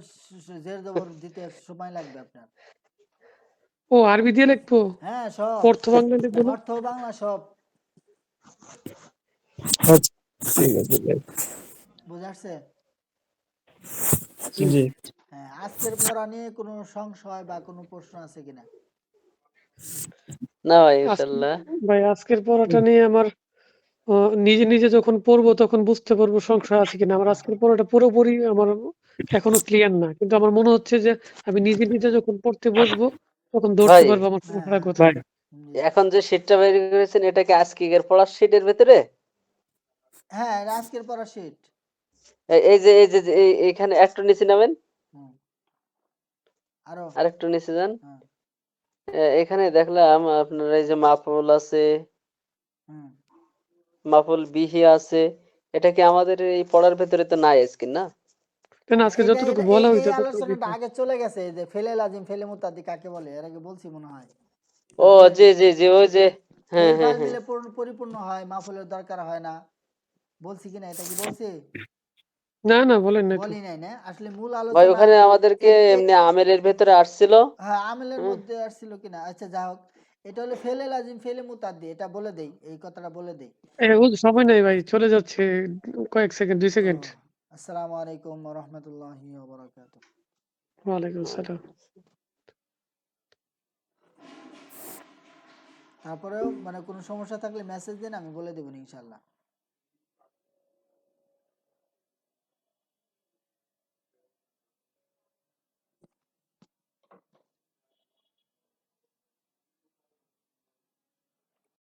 জের জবর দিতে সময় লাগবে আপনার। ও আরবি দিয়ে লিখবো? হ্যাঁ, সব অর্থ বাংলা লিখবো না? অর্থ বাংলা সব। আচ্ছা, ঠিক আছে ভাই। বুঝে আসছে? জি, হ্যাঁ, আজকের পড়া নিয়ে কোনো সংশয় বা কোনো প্রশ্ন আছে কিনা? না ভাই, আজকে ইনশাল্লাহ। ভাই আজকের পড়াটা নিয়ে আমার নিজে নিজে যখন পড়বো তখন বুঝতে পারবো সংশয় আছে কিনা। আমার আজকের পড়াটা পুরোপুরি আমার এখনো ক্লিয়ার না, কিন্তু আমার মনে হচ্ছে যে আমি নিজে নিজে যখন পড়তে বসবো তখন ধরতে ভাই, পারবো আমার হ্যাঁ সমস্যাটা হ্যাঁ, কোথায়। জি। এখন যে শীটটা বের করেছেন, এটা কি আজকের পড়ার শীটের ভেতরে? হ্যাঁ, এটা আজকের পড়া শিট। এইখানে একটু নিচে নামেন, হুম, আরো। আর একটু নিচে যান। হ্যাঁ, এখানে দেখলাম আপনার এই যে মাফুল আছে, হুম। মাফুল বিহি আছে। এটা কি আমাদের এই পড়ার ভেতরে তো নাই আজকে, না? না আজকে এটা যতটুকু এটা বলা এই হয়েছে এই ততটুকু আলোচনাটা দিতে। আগে চলে গেছে, যে ফেলে লাজিম ফেলে মুতাদ্দি কাকে বলে এর আগে বলছি মনে হয়। ও বলে জি দিই, জি জি, ওই যে হ্যাঁ ফেল হ্যাঁ ফাইল হ্যাঁ। মিলে পরিপূর্ণ হয়, মাফুলের দরকার হয় না, বলছি কিনা? এটা কি বলছি? না না বলেন নাই তো। বলি নাই না, আসলে মূল ভাই আলোচনা ওখানে আমাদেরকে এ- এ- এমনি আমেলের ভেতরে আসছিল। হ্যাঁ আমেলের হুম। মধ্যে আসছিল কিনা, আচ্ছা যা হোক, এটা হলো ফেলে লাজিম ফেলে মুতাদ্দি, এটা বলে দেই, এই কথাটা বলে দেই। সময় নাই ভাই, চলে যাচ্ছে কয়েক সেকেন্ড, 2 ও, সেকেন্ড। আসসালামু আলাইকুম ওয়া রাহমাতুল্লাহি ওয়া বারাকাতুহু। ওয়ালাইকুম আসসালাম। তারপরেও মানে কোনো সমস্যা থাকলে মেসেজ দিন, আমি বলে দেবো ইনশাল্লাহ।